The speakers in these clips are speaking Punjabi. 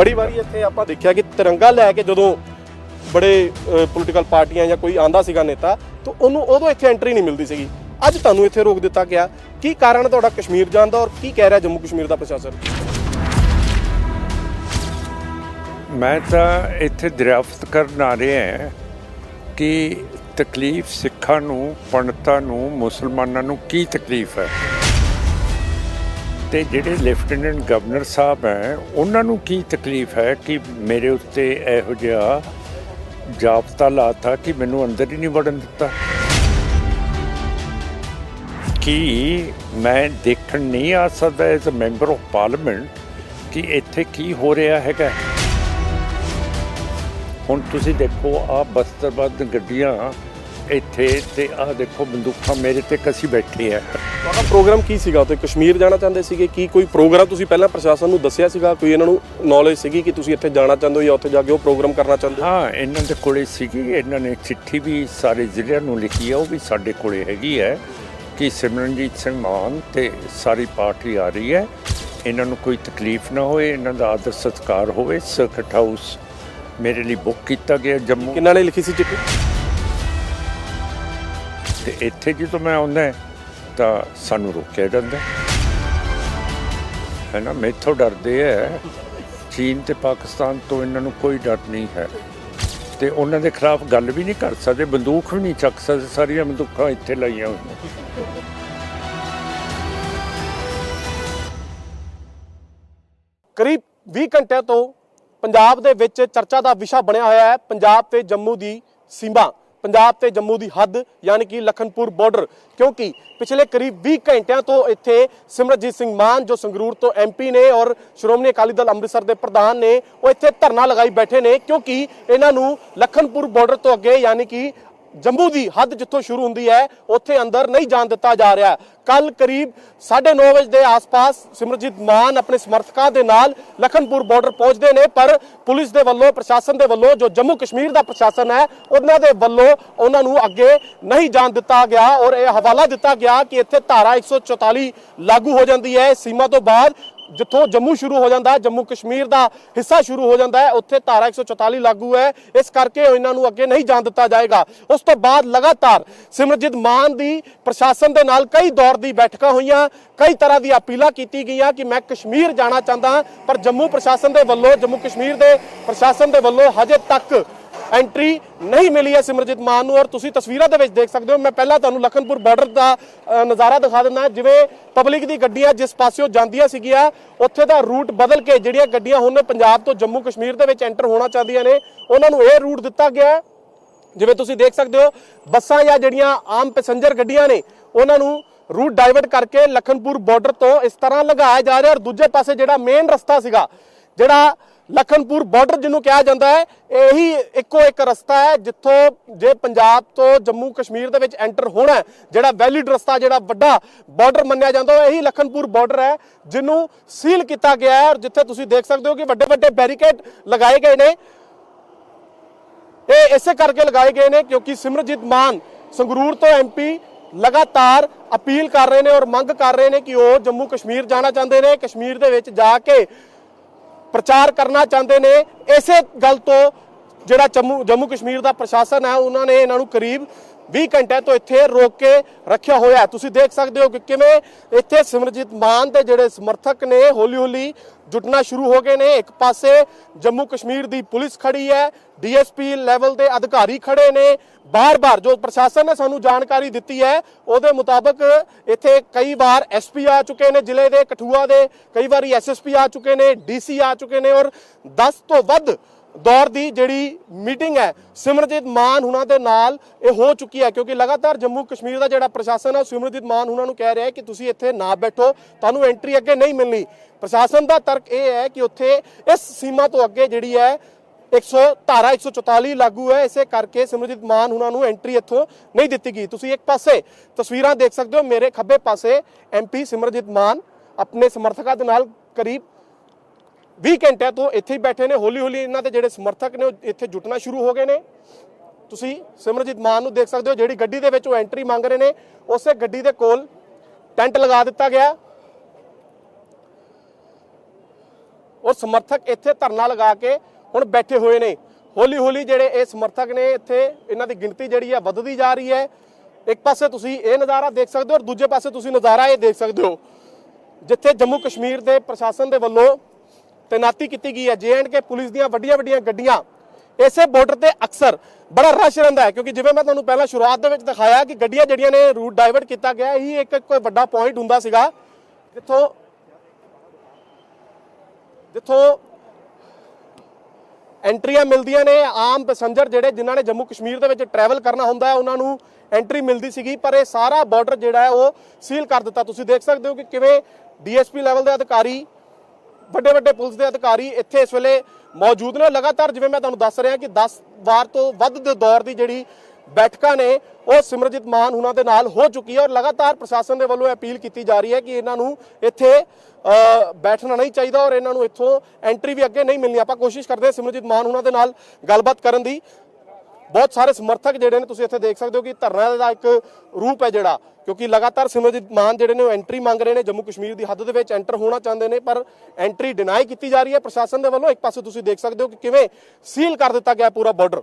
बड़ी बारी इत्थे आपां देखिया कि तिरंगा लैके जदों बड़े पोलीटिकल पार्टियां या कोई आंदा सीगा नेता तो उन्होंने उदों इत्थे एंट्री नहीं मिलती सीगी। अज तुहानूं इत्थे रोक दिता गया, की कारण तुहाडा कश्मीर जाण दा और की कह रहा जम्मू कश्मीर का प्रशासन? मैं तो इत्थे दरियाफ्त करन आ रहा है कि तकलीफ सिखां नूं, पंडितां नूं, मुसलमानां नूं की तकलीफ है ते जिहड़े लेफ्टिनेंट गवर्नर साहब हैं उन्हां नूं की तकलीफ है कि मेरे उत्ते इहो जिहा जाबता लाता कि मैनूं अंदर ही नहीं वड़न दिता। कि मैं देखण नहीं आ सकदा as a member of parliament कि इत्थे की हो रहा हैगा। हुण तुसीं देखो आ बस्तरबंद गड्डियां ਇੱਥੇ ਤੇ ਆਹ ਦੇਖੋ ਬੰਦੂਕਾਂ ਮੇਰੇ ਤੇ ਕਸੀ ਬੈਠੇ ਆ। ਤੁਹਾਡਾ ਪ੍ਰੋਗਰਾਮ ਕੀ ਸੀਗਾ ਉੱਥੇ? ਕਸ਼ਮੀਰ ਜਾਣਾ ਚਾਹੁੰਦੇ ਸੀਗੇ? ਕੀ ਕੋਈ ਪ੍ਰੋਗਰਾਮ ਤੁਸੀਂ ਪਹਿਲਾਂ ਪ੍ਰਸ਼ਾਸਨ ਨੂੰ ਦੱਸਿਆ ਸੀਗਾ? ਕੋਈ ਇਹਨਾਂ ਨੂੰ ਨੌਲੇਜ ਸੀਗੀ ਕਿ ਤੁਸੀਂ ਇੱਥੇ ਜਾਣਾ ਚਾਹੁੰਦੇ ਹੋ ਜਾਂ ਉੱਥੇ ਜਾ ਕੇ ਉਹ ਪ੍ਰੋਗਰਾਮ ਕਰਨਾ ਚਾਹੁੰਦੇ ਹੋ? ਹਾਂ, ਇਹਨਾਂ ਦੇ ਕੋਲੇ ਸੀਗੀ। ਇਹਨਾਂ ਨੇ ਚਿੱਠੀ ਵੀ ਸਾਰੇ ਜ਼ਿਲ੍ਹਿਆਂ ਨੂੰ ਲਿਖੀ ਆ, ਉਹ ਵੀ ਸਾਡੇ ਕੋਲੇ ਹੈਗੀ ਹੈ ਕਿ ਸਿਮਰਨਜੀਤ ਸਿੰਘ ਮਾਨ ਤੇ ਸਾਰੀ ਪਾਰਟੀ ਆ ਰਹੀ ਹੈ, ਇਹਨਾਂ ਨੂੰ ਕੋਈ ਤਕਲੀਫ ਨਾ ਹੋਏ, ਇਹਨਾਂ ਦਾ ਆਦਰ ਸਤਿਕਾਰ ਹੋਵੇ। ਸਰਕਟ ਹਾਊਸ ਮੇਰੇ ਲਈ ਬੁੱਕ ਕੀਤਾ ਗਿਆ ਜੰਮੂ। ਕਿਹਨਾਂ ਨੇ ਲਿਖੀ ਸੀ ਚਿੱਠੀ? ਤੇ ਇੱਥੇ ਜਦੋਂ ਮੈਂ ਆਉਂਦਾ ਤਾਂ ਸਾਨੂੰ ਰੋਕਿਆ ਜਾਂਦਾ ਹੈ ਨਾ। ਮੈਥੋਂ ਡਰਦੇ ਹੈ, ਚੀਨ ਤੇ ਪਾਕਿਸਤਾਨ ਤੋਂ ਇਹਨਾਂ ਨੂੰ ਕੋਈ ਡਰ ਨਹੀਂ ਹੈ ਤੇ ਉਹਨਾਂ ਦੇ ਖਿਲਾਫ ਗੱਲ ਵੀ ਨਹੀਂ ਕਰ ਸਕਦੇ, ਬੰਦੂਕ ਵੀ ਨਹੀਂ ਚੱਕ ਸਕਦੇ। ਸਾਰੀਆਂ ਬੰਦੂਕਾਂ ਇੱਥੇ ਲਾਈਆਂ ਹੋਈਆਂ। ਕਰੀਬ 20 ਘੰਟਿਆਂ ਤੋਂ ਪੰਜਾਬ ਦੇ ਵਿੱਚ ਚਰਚਾ ਦਾ ਵਿਸ਼ਾ ਬਣਿਆ ਹੋਇਆ ਹੈ ਪੰਜਾਬ ਤੇ ਜੰਮੂ ਦੀ ਸੀਮਾ, पंजाब ते जम्मू की हद यानी कि लखनपुर बॉर्डर। क्योंकि पिछले करीब 20 घंटिया तो इत्थे सिमरनजीत सिंह मान जो संगरूर तो MP ने और श्रोमणी अकाली दल अमृतसर के प्रधान ने वो इत्थे धरना लगाई बैठे ने, क्योंकि इन्हां नूं लखनपुर बॉर्डर तो अगे यानी कि जम्मू की हद जिथों शुरू हुंदी है उत्थे अंदर नहीं जान दिता जा रहा। कल करीब 9:30 बजे के आस पास सिमरनजीत मान अपने समर्थकों के नाल लखनपुर बॉर्डर पहुंचते हैं, पर पुलिस के वलों, प्रशासन के वलों, जो जम्मू कश्मीर का प्रशासन है उन्हां दे वलों उन्हां नूं अगे नहीं जान दिता गया और यह हवाला दिता गया कि इत्थे धारा 144 लागू हो जाती है। सीमा तो बाद जिथों जम्मू शुरू हो जाता है, जम्मू कश्मीर का हिस्सा शुरू हो जाता है, उत्थे धारा 144 लागू है। इस करके इन्हां नूं अगे नहीं जान दिता जाएगा। उस तो बाद लगातार सिमरनजीत मान की प्रशासन के नाल कई दौर की बैठकां होईयां, कई तरह की अपीलां कीती गईयां कि मैं कश्मीर जाना चाहता, पर जम्मू प्रशासन के वल्लों, जम्मू कश्मीर के प्रशासन के वल्लों हजे तक एंट्री नहीं मिली है सिमरनजीत मान नूं। और तुसीं तस्वीरां दे विच देख सकते हो। मैं पहला तुहानूं लखनपुर बॉर्डर का नज़ारा दिखा दिंदा। जिवें पब्लिक दी गड्डियां जिस पासियों जांदियां सीगियां उत्थे दा रूट बदल के जिहड़ियां गड्डियां हुण पंजाब तो जम्मू कश्मीर दे विच एंटर होना चाहदियां ने उन्हां नूं इह रूट दिता गया। जिवें तुसीं देख सकते हो बसां या जिहड़ियां आम पैसेंजर गड्डियां ने उन्हां नूं रूट डाइवर्ट करके लखनपुर बॉर्डर तो इस तरह लगाया जा रहा। और दूजे पासे जिहड़ा मेन रस्ता सीगा, जिहड़ा लखनपुर बॉर्डर जिन्हों कहा जाता है, यही इको एक रस्ता है जिथों जे पंजाब तो जम्मू कश्मीर दे विच एंटर होना है, जिहड़ा वैलिड रस्ता, जिहड़ा वड्डा बॉर्डर मन्निया जाता है, यही लखनपुर बॉर्डर है जिन्हों सील किया गया है। और जिथे तुसीं देख सकते हो कि वड्डे वड्डे बैरीकेड लगाए गए ने, ये इसे करके लगाए गए ने क्योंकि सिमरनजीत मान संगरूर तो MP लगातार अपील कर रहे हैं और मंग कर रहे हैं कि वो जम्मू कश्मीर जाना चाहते हैं, कश्मीर दे विच जाके प्रचार करना चाहते हैं। इसे गल तो जिहड़ा जम्मू कश्मीर का प्रशासन है उन्होंने इन्हां नूं करीब 20 घंटे तो इत्थे रोक के रखा होया। तुसीं देख सकते हो कि किवें इत्थे सिमरनजीत मान दे जिहड़े समर्थक ने हौली हौली जुटना शुरू हो गए ने। एक पासे जम्मू कश्मीर की पुलिस खड़ी है, DSP लैवल के अधिकारी खड़े ने। बार बार जो प्रशासन ने सानू जानकारी दी है उहदे मुताबिक इत्थे कई बार SP आ चुके हैं जिले के, कठुआ के, कई बार SSP आ चुके हैं, DC आ चुके हैं और 10 तो वध दौर की जिहड़ी मीटिंग है सिमरनजीत मान हुणां दे नाल ये हो चुकी है। क्योंकि लगातार जम्मू कश्मीर का जिहड़ा प्रशासन है सिमरनजीत मान हुणां नूं कह रहा है कि तुसीं इत्थे ना बैठो, तुहानूं एंट्री अगे नहीं मिलनी। प्रशासन का तर्क ये है कि उत्थे इस सीमा तो अगे जिहड़ी है धारा 144 लागू है, इसे करके सिमरनजीत मान हुणां नूं एंट्री इत्थों नहीं दी गई। तुसीं एक पासे तस्वीरां देख सकते हो, मेरे खब्बे पासे MP सिमरनजीत मान अपने समर्थकों के नाल करीब 20 घंटे तो इत्थे ही बैठे ने। हौली हौली इन्हां दे जिहड़े समर्थक ने इत्थे जुटना शुरू हो गए ने। तुसीं सिमरनजीत मान नूं देख सकते हो, जिहड़ी गड्डी दे विच ओह एंट्री मंग रहे ने उसे गड्डी दे कोल टेंट लगा दिता गया ਔਰ ਸਮਰਥਕ ਇੱਥੇ ਧਰਨਾ ਲਗਾ ਕੇ ਹੁਣ ਬੈਠੇ ਹੋਏ ਨੇ। ਹੌਲੀ ਹੌਲੀ ਜਿਹੜੇ ਇਹ ਸਮਰਥਕ ਨੇ ਇੱਥੇ ਇਹਨਾਂ ਦੀ ਗਿਣਤੀ ਜਿਹੜੀ ਹੈ ਵੱਧਦੀ ਜਾ ਰਹੀ ਹੈ। ਇੱਕ ਪਾਸੇ ਤੁਸੀਂ ਇਹ ਨਜ਼ਾਰਾ ਦੇਖ ਸਕਦੇ ਹੋ ਔਰ ਦੂਜੇ ਪਾਸੇ ਤੁਸੀਂ ਨਜ਼ਾਰਾ ਇਹ ਦੇਖ ਸਕਦੇ ਹੋ ਜਿੱਥੇ ਜੰਮੂ ਕਸ਼ਮੀਰ ਦੇ ਪ੍ਰਸ਼ਾਸਨ ਦੇ ਵੱਲੋਂ ਤੈਨਾਤੀ ਕੀਤੀ ਗਈ ਹੈ। J&K ਪੁਲਿਸ ਦੀਆਂ ਵੱਡੀਆਂ ਗੱਡੀਆਂ ਇਸੇ ਬਾਰਡਰ ਤੇ ਅਕਸਰ ਬੜਾ ਰਸ਼ ਰਹਿੰਦਾ ਹੈ, ਕਿਉਂਕਿ ਜਿਵੇਂ ਮੈਂ ਤੁਹਾਨੂੰ ਪਹਿਲਾਂ ਸ਼ੁਰੂਆਤ ਦੇ ਵਿੱਚ ਦਿਖਾਇਆ ਕਿ ਗੱਡੀਆਂ ਜਿਹੜੀਆਂ ਨੇ ਰੂਟ ਡਾਇਵਰਟ ਕੀਤਾ ਗਿਆ, ਇਹੀ ਇੱਕ ਕੋਈ ਵੱਡਾ ਪੁਆਇੰਟ ਹੁੰਦਾ ਸੀਗਾ ਜਿੱਥੋਂ ਐਂਟਰੀਆਂ ਮਿਲਦੀਆਂ ਨੇ। ਆਮ ਪੈਸੰਜਰ ਜਿਹੜੇ ਜਿਨ੍ਹਾਂ ਨੇ ਜੰਮੂ ਕਸ਼ਮੀਰ ਦੇ ਵਿੱਚ ਟਰੈਵਲ ਕਰਨਾ ਹੁੰਦਾ ਹੈ ਉਹਨਾਂ ਨੂੰ ਐਂਟਰੀ ਮਿਲਦੀ ਸੀਗੀ, ਪਰ ਇਹ ਸਾਰਾ ਬਾਰਡਰ ਜਿਹੜਾ ਹੈ ਉਹ ਸੀਲ ਕਰ ਦਿੱਤਾ। ਤੁਸੀਂ ਦੇਖ ਸਕਦੇ ਹੋ ਕਿ ਕਿਵੇਂ DSP ਲੈਵਲ ਦੇ ਅਧਿਕਾਰੀ, ਵੱਡੇ ਪੁਲਿਸ ਦੇ ਅਧਿਕਾਰੀ ਇੱਥੇ ਇਸ ਵੇਲੇ ਮੌਜੂਦ ਨੇ। ਲਗਾਤਾਰ ਜਿਵੇਂ ਮੈਂ ਤੁਹਾਨੂੰ ਦੱਸ ਰਿਹਾ ਕਿ 10 ਵਾਰ ਤੋਂ ਵੱਧ ਦੇ ਦੌਰ ਦੀ ਜਿਹੜੀ ਬੈਠਕਾਂ ਨੇ ਉਹ ਸਿਮਰਜੀਤ ਮਾਨ ਉਹਨਾਂ ਦੇ ਨਾਲ ਹੋ ਚੁੱਕੀ ਹੈ ਔਰ ਲਗਾਤਾਰ ਪ੍ਰਸ਼ਾਸਨ ਦੇ ਵੱਲੋਂ ਅਪੀਲ ਕੀਤੀ ਜਾ ਰਹੀ ਹੈ ਕਿ ਇਹਨਾਂ ਨੂੰ ਇੱਥੇ ਬੈਠਣਾ ਨਹੀਂ ਚਾਹੀਦਾ ਔਰ ਇਹਨਾਂ ਨੂੰ ਇੱਥੋਂ ਐਂਟਰੀ ਵੀ ਅੱਗੇ ਨਹੀਂ ਮਿਲਣੀ। ਆਪਾਂ ਕੋਸ਼ਿਸ਼ ਕਰਦੇ ਹਾਂ ਸਿਮਰਜੀਤ ਮਾਨ ਉਹਨਾਂ ਦੇ ਨਾਲ ਗੱਲਬਾਤ ਕਰਨ ਦੀ। ਬਹੁਤ ਸਾਰੇ ਸਮਰਥਕ ਜਿਹੜੇ ਨੇ ਤੁਸੀਂ ਇੱਥੇ ਦੇਖ ਸਕਦੇ ਹੋ ਕਿ ਧਰਨਾ ਦਾ ਇੱਕ ਰੂਪ ਹੈ ਜਿਹੜਾ, ਕਿਉਂਕਿ ਲਗਾਤਾਰ ਸਿਮਰਜੀਤ ਮਾਨ ਜਿਹੜੇ ਨੇ ਉਹ ਐਂਟਰੀ ਮੰਗ ਰਹੇ ਨੇ, ਜੰਮੂ ਕਸ਼ਮੀਰ ਦੀ ਹੱਦ ਦੇ ਵਿੱਚ ਐਂਟਰ ਹੋਣਾ ਚਾਹੁੰਦੇ ਨੇ, ਪਰ ਐਂਟਰੀ ਡਿਨਾਈ ਕੀਤੀ ਜਾ ਰਹੀ ਹੈ ਪ੍ਰਸ਼ਾਸਨ ਦੇ ਵੱਲੋਂ। ਇੱਕ ਪਾਸੇ ਤੁਸੀਂ ਦੇਖ ਸਕਦੇ ਹੋ ਕਿ ਕਿਵੇਂ ਸੀਲ ਕਰ ਦਿੱਤਾ ਗਿਆ ਪੂਰਾ ਬਾਰਡਰ,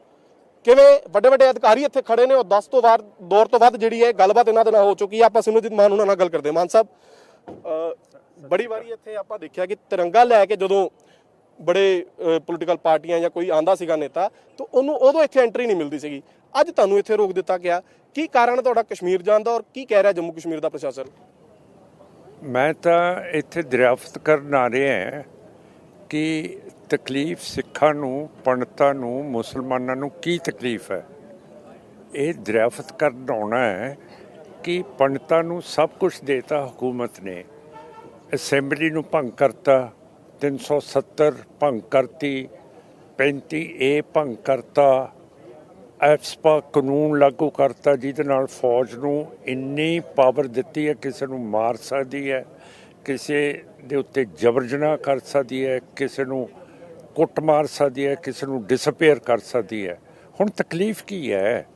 ਕਿਵੇਂ ਵੱਡੇ ਅਧਿਕਾਰੀ ਇੱਥੇ ਖੜੇ ਨੇ ਔਰ 10 ਤੋਂ ਬਾਅਦ ਦੌਰ ਤੋਂ ਵੱਧ ਜਿਹੜੀ ਹੈ ਗੱਲਬਾਤ ਇਹਨਾਂ ਦੇ ਨਾਲ ਹੋ ਚੁੱਕੀ ਹੈ। ਆਪਾਂ ਸਿਮਰਜੀਤ ਮਾਨ ਉਹਨਾਂ ਨਾਲ ਗੱਲ ਕਰਦੇ ਹਾਂ। ਮਾਨ ਸਾਹਿਬ, ਬੜੀ ਵਾਰੀ ਇੱਥੇ ਆਪਾਂ ਦੇਖਿਆ ਕਿ ਤਿਰੰਗਾ ਲੈ ਕੇ ਜਦੋਂ ਬੜੇ ਪੋਲੀਟੀਕਲ ਪਾਰਟੀਆਂ ਜਾਂ ਕੋਈ ਆਂਦਾ ਸੀਗਾ ਨੇਤਾ ਤਾਂ ਉਹਨੂੰ ਉਦੋਂ ਇੱਥੇ ਐਂਟਰੀ ਨਹੀਂ ਮਿਲਦੀ ਸੀਗੀ, ਅੱਜ ਤੁਹਾਨੂੰ ਇੱਥੇ ਰੋਕ ਦਿੱਤਾ ਗਿਆ। ਕੀ ਕਾਰਨ ਤੁਹਾਡਾ ਕਸ਼ਮੀਰ ਜਾਣ ਦਾ ਔਰ ਕੀ ਕਹਿ ਰਿਹਾ ਜੰਮੂ ਕਸ਼ਮੀਰ ਦਾ ਪ੍ਰਸ਼ਾਸਨ? ਮੈਂ ਤਾਂ ਇੱਥੇ ਦਰਿਆਫਤ ਕਰਨ ਆ ਰਿਹਾ ਕਿ ਤਕਲੀਫ ਸਿੱਖਾਂ ਨੂੰ, ਪੰਡਤਾਂ ਨੂੰ, ਮੁਸਲਮਾਨਾਂ ਨੂੰ ਕੀ ਤਕਲੀਫ ਹੈ। ਇਹ ਦਰਿਆਫਤ ਕਰਨ ਆਉਣਾ ਹੈ ਕਿ ਪੰਡਤਾਂ ਨੂੰ ਸਭ ਕੁਝ ਦੇਤਾ ਹਕੂਮਤ ਨੇ, ਅਸੈਂਬਲੀ ਨੂੰ ਭੰਗ ਕਰਤਾ, 370 ਭੰਗ ਕਰਤੀ, 35A ਭੰਗ ਕਰਤਾ, ਐਫਸਪਾ ਕਾਨੂੰਨ ਲਾਗੂ ਕਰਤਾ ਜਿਹਦੇ ਨਾਲ ਫੌਜ ਨੂੰ ਇੰਨੀ ਪਾਵਰ ਦਿੱਤੀ ਹੈ, ਕਿਸੇ ਨੂੰ ਮਾਰ ਸਕਦੀ ਹੈ, ਕਿਸੇ ਦੇ ਉੱਤੇ ਜਬਰ ਜਨਾਹ ਕਰ ਸਕਦੀ ਹੈ, ਕਿਸੇ ਨੂੰ ਕੁੱਟ ਮਾਰ ਸਕਦੀ ਹੈ, ਕਿਸੇ ਨੂੰ ਡਿਸਅਪੀਅਰ ਕਰ ਸਕਦੀ ਹੈ। ਹੁਣ ਤਕਲੀਫ ਕੀ ਹੈ?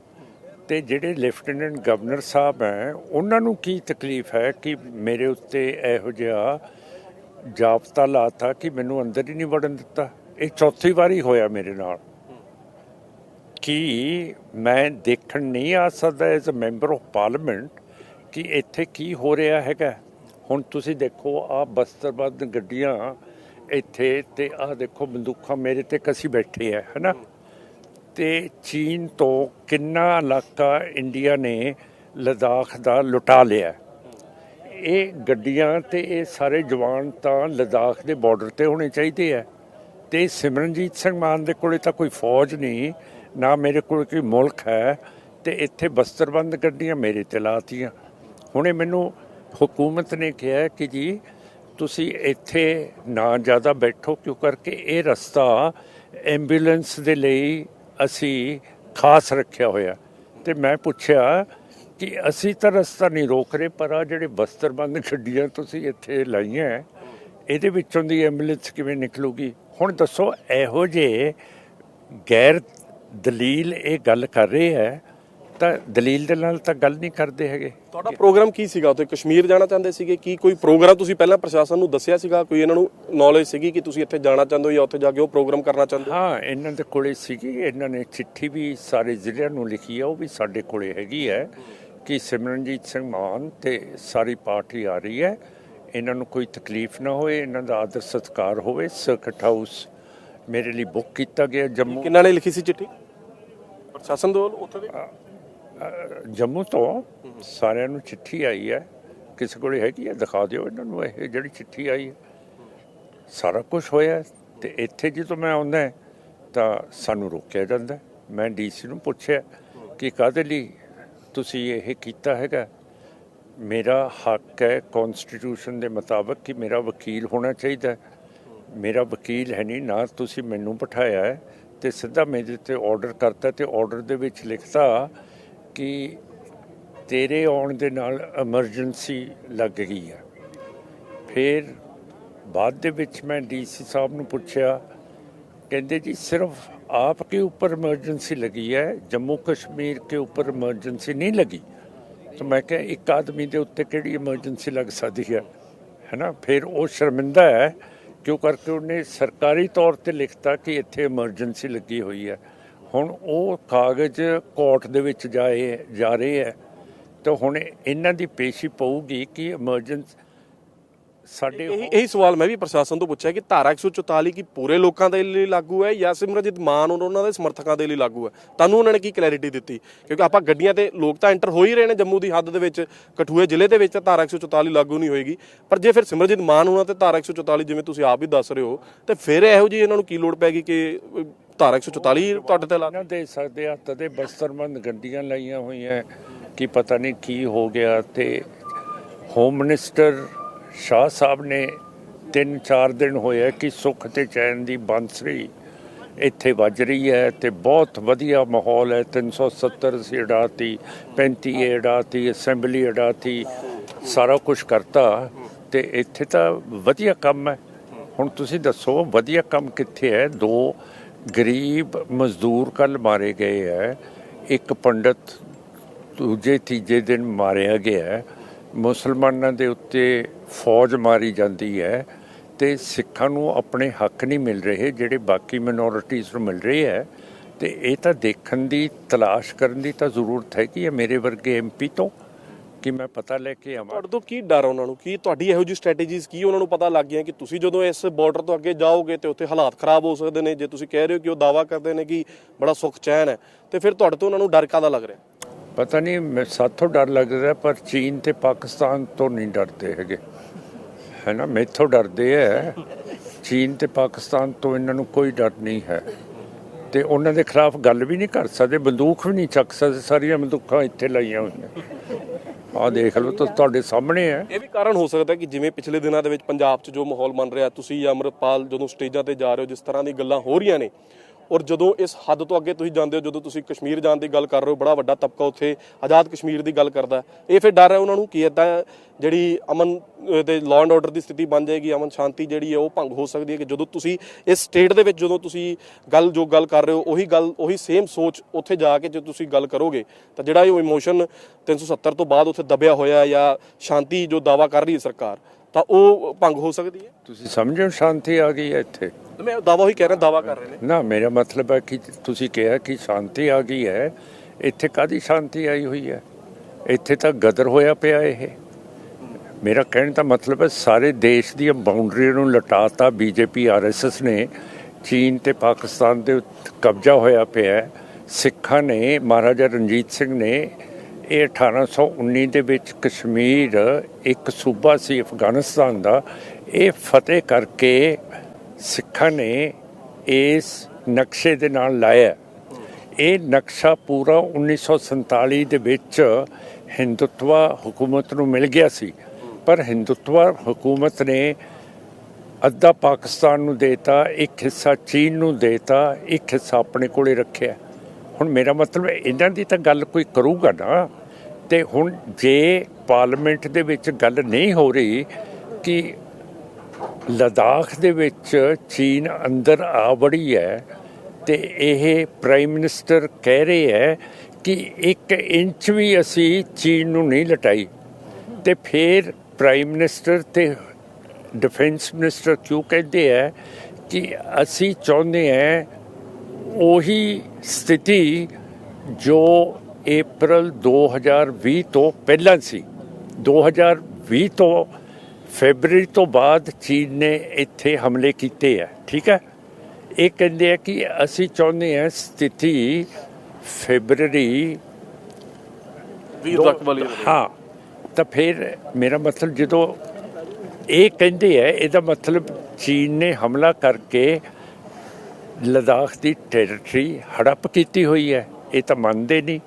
ਤੇ ਜਿਹੜੇ ਲੈਫਟੀਨੈਂਟ ਗਵਰਨਰ ਸਾਹਿਬ ਹੈ ਉਹਨਾਂ ਨੂੰ ਕੀ ਤਕਲੀਫ ਹੈ ਕਿ ਮੇਰੇ ਉੱਤੇ ਇਹੋ ਜਿਹਾ ਜਾਬਤਾ ਲਾਤਾ ਕਿ ਮੈਨੂੰ ਅੰਦਰ ਹੀ ਨਹੀਂ ਵੜਨ ਦਿੱਤਾ। ਇਹ ਚੌਥੀ ਵਾਰੀ ਹੋਇਆ ਮੇਰੇ ਨਾਲ। ਕੀ ਮੈਂ ਦੇਖਣ ਨਹੀਂ ਆ ਸਕਦਾ as a member of parliament ਕਿ ਇੱਥੇ ਕੀ ਹੋ ਰਿਹਾ ਹੈਗਾ? ਹੁਣ ਤੁਸੀਂ ਦੇਖੋ ਆਹ ਬਸਤਰਬੰਦ ਗੱਡੀਆਂ ਇੱਥੇ, ਤੇ ਆਹ ਦੇਖੋ ਬੰਦੂਕਾਂ ਮੇਰੇ ਤੇ ਕਸੀ ਬੈਠੇ ਹੈ ਨਾ। ਤੇ ਚੀਨ ਤੋਂ ਕਿੰਨਾ ਇਲਾਕਾ ਇੰਡੀਆ ਨੇ ਲਦਾਖ ਦਾ ਲੁਟਾ ਲਿਆ। ਇਹ ਗੱਡੀਆਂ ਤੇ ਇਹ ਸਾਰੇ ਜਵਾਨ ਤਾਂ ਲਦਾਖ ਦੇ ਬਾਰਡਰ ਤੇ ਹੋਣੇ ਚਾਹੀਦੇ ਹੈ। ਤੇ ਸਿਮਰਨਜੀਤ ਸਿੰਘ ਮਾਨ ਦੇ ਕੋਲੇ ਤਾਂ ਕੋਈ ਫੌਜ ਨਹੀਂ, ਨਾ ਮੇਰੇ ਕੋਲ ਕੋਈ ਮੁਲਕ ਹੈ, ਤੇ ਇੱਥੇ ਬਸਤਰਬੰਦ ਗੱਡੀਆਂ ਮੇਰੇ ਤੇ ਲਾਤੀਆਂ। ਹੁਣੇ ਮੈਨੂੰ ਹਕੂਮਤ ਨੇ ਕਿਹਾ ਕਿ ਜੀ ਤੁਸੀਂ ਇੱਥੇ ਨਾ ਜ਼ਿਆਦਾ ਬੈਠੋ, ਕਿਉਂ ਕਰਕੇ ਇਹ ਰਸਤਾ ਐਂਬੂਲੈਂਸ ਦੇ ਲਈ ਅਸੀਂ ਖਾਸ ਰੱਖਿਆ ਹੋਇਆ। ਤੇ ਮੈਂ ਪੁੱਛਿਆ ਕਿ ਅਸੀਂ ਤਾਂ ਰਸਤਾ ਨਹੀਂ ਰੋਕ ਰਹੇ, ਪਰ ਆ ਜਿਹੜੇ ਬਸਤਰਬੰਦ ਗੱਡੀਆਂ ਤੁਸੀਂ ਇੱਥੇ ਲਾਈਆਂ ਇਹਦੇ ਵਿੱਚੋਂ ਦੀ ਐਂਬੂਲੈਂਸ ਕਿਵੇਂ ਨਿਕਲੂਗੀ? ਹੁਣ ਦੱਸੋ, ਇਹੋ ਜਿਹੇ ਗੈਰ ਦਲੀਲ ਇਹ ਗੱਲ ਕਰ ਰਹੇ ਹੈ ਤਾਂ ਦਲੀਲ ਦੇ ਨਾਲ ਤਾਂ ਗੱਲ ਨਹੀਂ ਕਰਦੇ ਹੈਗੇ। ਤੁਹਾਡਾ ਪ੍ਰੋਗਰਾਮ ਕੀ ਸੀਗਾ? ਉੱਥੇ ਕਸ਼ਮੀਰ ਜਾਣਾ ਚਾਹੁੰਦੇ ਸੀਗੇ? ਕੀ ਕੋਈ ਪ੍ਰੋਗਰਾਮ ਤੁਸੀਂ ਪਹਿਲਾਂ ਪ੍ਰਸ਼ਾਸਨ ਨੂੰ ਦੱਸਿਆ ਸੀਗਾ? ਕੋਈ ਇਹਨਾਂ ਨੂੰ ਨੌਲੇਜ ਸੀਗੀ ਕਿ ਤੁਸੀਂ ਇੱਥੇ ਜਾਣਾ ਚਾਹੁੰਦੇ ਹੋ ਜਾਂ ਉੱਥੇ ਜਾ ਕੇ ਉਹ ਪ੍ਰੋਗਰਾਮ ਕਰਨਾ ਚਾਹੁੰਦੇ ਹੋ? ਹਾਂ, ਇਹਨਾਂ ਦੇ ਕੋਲੇ ਸੀਗੀ। ਇਹਨਾਂ ਨੇ ਚਿੱਠੀ ਵੀ ਸਾਰੇ ਜ਼ਿਲ੍ਹਿਆਂ ਨੂੰ ਲਿਖੀ ਹੈ, ਉਹ ਵੀ ਸਾਡੇ ਕੋਲੇ ਹੈਗੀ ਹੈ ਕਿ ਸਿਮਰਨਜੀਤ ਸਿੰਘ ਮਾਨ ਤੇ ਸਾਰੀ ਪਾਰਟੀ ਆ ਰਹੀ ਹੈ, ਇਹਨਾਂ ਨੂੰ ਕੋਈ ਤਕਲੀਫ ਨਾ ਹੋਏ, ਇਹਨਾਂ ਦਾ ਆਦਰ ਸਤਿਕਾਰ ਹੋਵੇ। ਸਰਕਟ ਹਾਊਸ ਮੇਰੇ ਲਈ ਬੁੱਕ ਕੀਤਾ ਗਿਆ ਜੰਮੂ। ਕਿਹਨਾਂ ਨੇ ਲਿਖੀ ਸੀ ਚਿੱਠੀ? ਪ੍ਰਸ਼ਾਸਨ ਦੇ ਵੱਲੋਂ ਉੱਥੇ ਦੇ ਜੰਮੂ ਤੋਂ ਸਾਰਿਆਂ ਨੂੰ ਚਿੱਠੀ ਆਈ ਹੈ। ਕਿਸੇ ਕੋਲੇ ਹੈਗੀ ਹੈ, ਦਿਖਾ ਦਿਓ ਇਹਨਾਂ ਨੂੰ ਇਹ ਜਿਹੜੀ ਚਿੱਠੀ ਆਈ ਹੈ। ਸਾਰਾ ਕੁਝ ਹੋਇਆ। ਤੇ ਇੱਥੇ ਜਦੋਂ ਮੈਂ ਆਉਂਦਾ ਤਾਂ ਸਾਨੂੰ ਰੋਕਿਆ ਜਾਂਦਾ। ਮੈਂ DC ਨੂੰ ਪੁੱਛਿਆ ਕਿ ਕਾਹਦੇ ਲਈ ਤੁਸੀਂ ਇਹ ਕੀਤਾ ਹੈਗਾ? ਮੇਰਾ ਹੱਕ ਹੈ ਕਨਸਟੀਟਿਊਸ਼ਨ ਦੇ ਮੁਤਾਬਕ ਕਿ ਮੇਰਾ ਵਕੀਲ ਹੋਣਾ ਚਾਹੀਦਾ। ਮੇਰਾ ਵਕੀਲ ਹੈ ਨਹੀਂ, ਨਾ ਤੁਸੀਂ ਮੈਨੂੰ ਬਿਠਾਇਆ ਹੈ, ਤੇ ਸਿੱਧਾ ਮੇਰੇ ਤੇ ਆਰਡਰ ਕਰਤਾ ਤੇ ਆਰਡਰ ਦੇ ਵਿੱਚ ਲਿਖਤਾ ਕਿ ਤੇਰੇ ਆਉਣ ਦੇ ਨਾਲ ਐਮਰਜੈਂਸੀ ਲੱਗ ਗਈ ਹੈ। ਫਿਰ ਬਾਅਦ ਦੇ ਵਿੱਚ ਮੈਂ DC ਸਾਹਿਬ ਨੂੰ ਪੁੱਛਿਆ, ਕਹਿੰਦੇ ਜੀ ਸਿਰਫ आपके ऊपर इमरजेंसी लगी है, जम्मू कश्मीर के ऊपर इमरजेंसी नहीं लगी। तो मैं क्या एक आदमी के उत्ते केड़ी इमरजेंसी लग सकती है ना? फिर वो शर्मिंदा है ਕਿਉਂ ਕਰਕੇ ਉਹਨੇ ਸਰਕਾਰੀ ਤੌਰ ਤੇ ਲਿਖਤਾ ਕਿ ਇੱਥੇ ਐਮਰਜੈਂਸੀ ਲੱਗੀ ਹੋਈ ਹੈ। ਹੁਣ ਉਹ ਕਾਗਜ਼ ਕੋਰਟ ਦੇ ਵਿੱਚ ਜਾ ਰਹੇ ਹੈ, ਤਾਂ ਹੁਣ ਇਹਨਾਂ ਦੀ ਪੇਸ਼ੀ ਪਊਗੀ ਕਿ ਐਮਰਜੈਂਸੀ ਸਾਡੇ ਇਹੀ ਸਵਾਲ ਮੈਂ ਵੀ ਪ੍ਰਸ਼ਾਸਨ ਤੋਂ ਪੁੱਛਿਆ ਕਿ ਧਾਰਾ 144 ਕੀ ਪੂਰੇ ਲੋਕਾਂ ਦੇ ਲਈ ਲਾਗੂ ਹੈ ਜਾਂ ਸਿਮਰਜੀਤ ਮਾਨ ਔਰ ਉਹਨਾਂ ਦੇ ਸਮਰਥਕਾਂ ਦੇ ਲਈ ਲਾਗੂ ਹੈ? ਤੁਹਾਨੂੰ ਉਹਨਾਂ ਨੇ ਕੀ ਕਲੈਰਿਟੀ ਦਿੱਤੀ? ਕਿਉਂਕਿ ਆਪਾਂ ਗੱਡੀਆਂ ਤੇ ਲੋਕ ਤਾਂ ਐਂਟਰ ਹੋ ਹੀ ਰਹੇ ਨੇ ਜੰਮੂ ਦੀ ਹੱਦ ਦੇ ਵਿੱਚ, ਕਠੂਏ ਜ਼ਿਲ੍ਹੇ ਦੇ ਵਿੱਚ ਤਾਂ ਧਾਰਾ 144 ਲਾਗੂ ਨਹੀਂ ਹੋਏਗੀ, ਪਰ ਜੇ ਫਿਰ ਸਿਮਰਜੀਤ ਮਾਨ ਉਹਨਾਂ ਤੇ ਧਾਰਾ 144 ਜਿਵੇਂ ਤੁਸੀਂ ਆਪ ਵੀ ਦੱਸ ਰਹੇ ਹੋ, ਤੇ ਫਿਰ ਇਹੋ ਜਿਹੀ ਇਹਨਾਂ ਨੂੰ ਕੀ ਲੋੜ ਪੈ ਗਈ ਕਿ ਧਾਰਾ 144 ਤੁਹਾਡੇ ਤੇ ਲਾ ਦੇ ਸਕਦੇ ਹੱਥ ਤੇ ਬਸਤਰਬੰਦ ਗੱਡੀਆਂ ਲਾਈਆਂ ਹੋਈਆਂ ਕਿ ਪਤਾ ਨਹੀਂ ਕੀ ਹੋ ਗਿਆ। ਤੇ ਹੋਮ ਮਿਨਿਸਟਰ ਸ਼ਾਹ ਸਾਹਿਬ ਨੇ 3-4 ਦਿਨ ਹੋਇਆ ਕਿ ਸੁੱਖ ਤੇ ਚੈਨ ਦੀ ਬੰਸਰੀ ਇੱਥੇ ਵੱਜ ਰਹੀ ਹੈ ਤੇ ਬਹੁਤ ਵਧੀਆ ਮਾਹੌਲ ਹੈ। 370 ਅਸੀਂ ਉਡਾਤੀ, 35 ਉਡਾਤੀ, ਅਸੈਂਬਲੀ ਉਡਾਤੀ, ਸਾਰਾ ਕੁਝ ਕਰਤਾ ਤੇ ਇੱਥੇ ਤਾਂ ਵਧੀਆ ਕੰਮ ਹੈ। ਹੁਣ ਤੁਸੀਂ ਦੱਸੋ ਵਧੀਆ ਕੰਮ ਕਿੱਥੇ ਹੈ? 2 ਗਰੀਬ ਮਜ਼ਦੂਰ ਕੱਲ੍ਹ ਮਾਰੇ ਗਏ ਹੈ, ਇੱਕ ਪੰਡਤ ਦੂਜੇ ਤੀਜੇ ਦਿਨ ਮਾਰਿਆ ਗਿਆ, ਮੁਸਲਮਾਨਾਂ ਦੇ ਉੱਤੇ ਫੌਜ ਮਾਰੀ ਜਾਂਦੀ ਹੈ ਤੇ ਸਿੱਖਾਂ ਨੂੰ ਆਪਣੇ ਹੱਕ ਨਹੀਂ ਮਿਲ ਰਹੇ ਜਿਹੜੇ ਬਾਕੀ ਮਿਨੋਰਿਟੀਜ਼ ਨੂੰ ਮਿਲ ਰਹੇ ਹੈ। ਤੇ ਇਹ ਤਾਂ ਦੇਖਣ ਦੀ ਤਲਾਸ਼ ਕਰਨ ਦੀ ਤਾਂ ਜ਼ਰੂਰਤ ਹੈ ਕਿ ਇਹ ਮੇਰੇ ਵਰਗੇ ਐਮਪੀ ਤੋਂ ਕਿ ਮੈਂ ਪਤਾ ਲੈ ਕੇ ਆਵਾਂ। ਤੁਹਾਡੇ ਤੋਂ ਕੀ ਡਰ ਉਹਨਾਂ ਨੂੰ? ਕੀ ਤੁਹਾਡੀ ਇਹੋ ਜਿਹੀ ਸਟ੍ਰੈਟੇਜੀਜ਼ ਕੀ ਉਹਨਾਂ ਨੂੰ ਪਤਾ ਲੱਗ ਗਈਆਂ ਕਿ ਤੁਸੀਂ ਜਦੋਂ ਇਸ ਬਾਰਡਰ ਤੋਂ ਅੱਗੇ ਜਾਓਗੇ ਤੇ ਉੱਥੇ ਹਾਲਾਤ ਖਰਾਬ ਹੋ ਸਕਦੇ ਨੇ? ਜੇ ਤੁਸੀਂ ਕਹਿ ਰਹੇ ਹੋ ਕਿ ਉਹ ਦਾਅਵਾ ਕਰਦੇ ਨੇ ਕਿ ਬੜਾ ਸੁੱਖ ਚੈਨ ਹੈ, ਤੇ ਫਿਰ ਤੁਹਾਡੇ ਤੋਂ ਉਹਨਾਂ ਨੂੰ ਡਰ ਕਾਹਦਾ ਲੱਗ ਰਿਹਾ? ਪਤਾ ਨਹੀਂ, ਸਾਥੋਂ ਡਰ ਲੱਗਦਾ, ਪਰ ਚੀਨ ਤੇ ਪਾਕਿਸਤਾਨ ਤੋਂ ਨਹੀਂ ਡਰਦੇ ਹੈਗੇ, ਹੈ ਨਾ। ਮੈਥੋਂ ਡਰਦੇ ਹੈ, ਚੀਨ ਤੇ ਪਾਕਿਸਤਾਨ ਤੋਂ ਇਹਨਾਂ ਨੂੰ ਕੋਈ ਡਰ ਨਹੀਂ ਹੈ ਤੇ ਉਹਨਾਂ ਦੇ ਖਿਲਾਫ ਗੱਲ ਵੀ ਨਹੀਂ ਕਰ ਸਕਦੇ, ਬੰਦੂਕ ਵੀ ਨਹੀਂ ਚੱਕ ਸਕਦੇ। ਸਾਰੀਆਂ ਬੰਦੂਕਾਂ ਇੱਥੇ ਲਾਈਆਂ ਹੋਈਆਂ, ਆਹ ਦੇਖ ਲਓ, ਤੁਹਾਡੇ ਸਾਹਮਣੇ ਹੈ। ਇਹ ਵੀ ਕਾਰਨ ਹੋ ਸਕਦਾ ਕਿ ਜਿਵੇਂ ਪਿਛਲੇ ਦਿਨਾਂ ਦੇ ਵਿੱਚ ਪੰਜਾਬ 'ਚ ਜੋ ਮਾਹੌਲ ਬਣ ਰਿਹਾ, ਤੁਸੀਂ ਅੰਮ੍ਰਿਤਪਾਲ ਜਦੋਂ ਸਟੇਜਾਂ ਤੇ ਜਾ ਰਹੇ ਹੋ, ਜਿਸ ਤਰ੍ਹਾਂ ਦੀ ਗੱਲਾਂ ਹੋ ਰਹੀਆਂ ਨੇ, ਔਰ ਜਦੋਂ ਇਸ ਹੱਦ ਤੋਂ ਅੱਗੇ ਤੁਸੀਂ ਜਾਂਦੇ ਹੋ, ਜਦੋਂ ਤੁਸੀਂ ਕਸ਼ਮੀਰ ਜਾਣ ਦੀ ਗੱਲ ਕਰ ਰਹੇ ਹੋ, ਬੜਾ ਵੱਡਾ ਤਬਕਾ ਉੱਥੇ ਆਜ਼ਾਦ ਕਸ਼ਮੀਰ ਦੀ ਗੱਲ ਕਰਦਾ, ਇਹ ਫਿਰ ਡਰ ਹੈ ਉਹਨਾਂ ਨੂੰ ਕਿ ਇੱਦਾਂ ਜਿਹੜੀ ਅਮਨ ਤੇ ਲਾਅ ਐਂਡ ਆਰਡਰ ਦੀ ਸਥਿਤੀ ਬਣ ਜਾਏਗੀ, ਅਮਨ ਸ਼ਾਂਤੀ ਜਿਹੜੀ ਹੈ ਉਹ ਭੰਗ ਹੋ ਸਕਦੀ ਹੈ, ਕਿ ਜਦੋਂ ਤੁਸੀਂ ਇਸ ਸਟੇਟ ਦੇ ਵਿੱਚ ਜਦੋਂ ਤੁਸੀਂ ਜੋ ਗੱਲ ਕਰ ਰਹੇ ਹੋ ਉਹੀ ਸੇਮ ਸੋਚ ਉੱਥੇ ਜਾ ਕੇ ਜੇ ਤੁਸੀਂ ਗੱਲ ਕਰੋਗੇ ਤਾਂ ਜਿਹੜਾ ਇਹ ਇਮੋਸ਼ਨ 370 ਤੋਂ ਬਾਅਦ ਉੱਥੇ ਦਬਿਆ ਹੋਇਆ ਜਾਂ ਸ਼ਾਂਤੀ ਜੋ ਦਾਅਵਾ ਕਰ ਰਹੀ ਹੈ ਸਰਕਾਰ, ਤਾਂ ਉਹ ਭੰਗ ਹੋ ਸਕਦੀ ਹੈ। ਤੁਸੀਂ ਸਮਝੋ ਸ਼ਾਂਤੀ ਆ ਗਈ ਹੈ ਇੱਥੇ? ਮੈਂ ਦਾਅਵਾ ਹੀ ਕਹਿ ਰਿਹਾ, ਦਾਅਵਾ ਕਰ ਰਹੇ ਨੇ ਨਾ। ਮੇਰਾ ਮਤਲਬ ਹੈ ਕਿ ਤੁਸੀਂ ਕਿਹਾ ਕਿ ਸ਼ਾਂਤੀ ਆ ਗਈ ਹੈ, ਇੱਥੇ ਕਾਹਦੀ ਸ਼ਾਂਤੀ ਆਈ ਹੋਈ ਹੈ? ਇੱਥੇ ਤਾਂ ਗਦਰ ਹੋਇਆ ਪਿਆ ਇਹ। ਮੇਰਾ ਕਹਿਣ ਦਾ ਮਤਲਬ ਹੈ ਸਾਰੇ ਦੇਸ਼ ਦੀਆਂ ਬਾਉਂਡਰੀਆਂ ਨੂੰ ਲਟਾਤਾ ਬੀਜੇਪੀ RSS ਨੇ। ਚੀਨ ਤੇ ਪਾਕਿਸਤਾਨ ਦੇ ਕਬਜ਼ਾ ਹੋਇਆ ਪਿਆ। ਸਿੱਖਾਂ ਨੇ, ਮਹਾਰਾਜਾ ਰਣਜੀਤ ਸਿੰਘ ਨੇ ਇਹ 1819 ਦੇ ਵਿੱਚ ਕਸ਼ਮੀਰ ਇੱਕ ਸੂਬਾ ਸੀ ਅਫਗਾਨਿਸਤਾਨ ਦਾ, ਇਹ ਫਤਿਹ ਕਰਕੇ ਸਿੱਖਾਂ ਨੇ ਇਸ ਨਕਸ਼ੇ ਦੇ ਨਾਲ ਲਾਇਆ। ਇਹ ਨਕਸ਼ਾ ਪੂਰਾ 1947 ਦੇ ਵਿੱਚ ਹਿੰਦੂਤਵਾ ਹੁਕੂਮਤ ਨੂੰ ਮਿਲ ਗਿਆ ਸੀ, ਪਰ ਹਿੰਦੂਤਵਾ ਹੁਕੂਮਤ ਨੇ ਅੱਧਾ ਪਾਕਿਸਤਾਨ ਨੂੰ ਦੇਤਾ, ਇੱਕ ਹਿੱਸਾ ਚੀਨ ਨੂੰ ਦੇਤਾ, ਇੱਕ ਹਿੱਸਾ ਆਪਣੇ ਕੋਲੇ ਰੱਖਿਆ। ਹੁਣ ਮੇਰਾ ਮਤਲਬ ਇਹਨਾਂ ਦੀ ਤਾਂ ਗੱਲ ਕੋਈ ਕਰੂਗਾ ਨਾ। ਤੇ ਹੁਣ ਜੇ ਪਾਰਲੀਮੈਂਟ ਦੇ ਵਿੱਚ ਗੱਲ ਨਹੀਂ ਹੋ ਰਹੀ ਕਿ ਲਦਾਖ ਦੇ ਵਿੱਚ ਚੀਨ ਅੰਦਰ ਆ ਵੜੀ ਹੈ ਤੇ ਇਹ ਪ੍ਰਾਈਮ ਮਿਨਿਸਟਰ ਕਹਿ ਰਹੇ ਹੈ ਕਿ 1 ਇੰਚ ਵੀ ਅਸੀਂ ਚੀਨ ਨੂੰ ਨਹੀਂ ਲਟਾਈ, ਤੇ ਫਿਰ ਪ੍ਰਾਈਮ ਮਿਨਿਸਟਰ ਤੇ ਡਿਫੈਂਸ ਮਿਨਿਸਟਰ ਕਿਉਂ ਕਹਿੰਦੇ ਹੈ ਕਿ ਅਸੀਂ ਚਾਹੁੰਦੇ ਹਾਂ ਉਹੀ ਸਥਿਤੀ ਜੋ April 2020 ਤੋਂ ਪਹਿਲਾਂ ਸੀ। 2020 ਤੋਂ ਫੈਬਰਵਰੀ ਤੋਂ ਬਾਅਦ ਚੀਨ ਨੇ ਇੱਥੇ ਹਮਲੇ ਕੀਤੇ ਹੈ, ਠੀਕ ਹੈ। ਇਹ ਕਹਿੰਦੇ ਆ ਕਿ ਅਸੀਂ ਚਾਹੁੰਦੇ ਹਾਂ ਸਥਿਤੀ ਫੈਬਰਵਰੀ 20 ਤੱਕ ਵਾਲੀ। ਹਾਂ, ਤਾਂ ਫਿਰ ਮੇਰਾ ਮਤਲਬ ਜਦੋਂ ਇਹ ਕਹਿੰਦੇ ਹੈ, ਇਹਦਾ ਮਤਲਬ ਚੀਨ ਨੇ ਹਮਲਾ ਕਰਕੇ ਲਦਾਖ ਦੀ ਟੈਰੀਟਰੀ ਹੜੱਪ ਕੀਤੀ ਹੋਈ ਹੈ। ਇਹ ਤਾਂ ਮੰਨਦੇ ਨਹੀਂ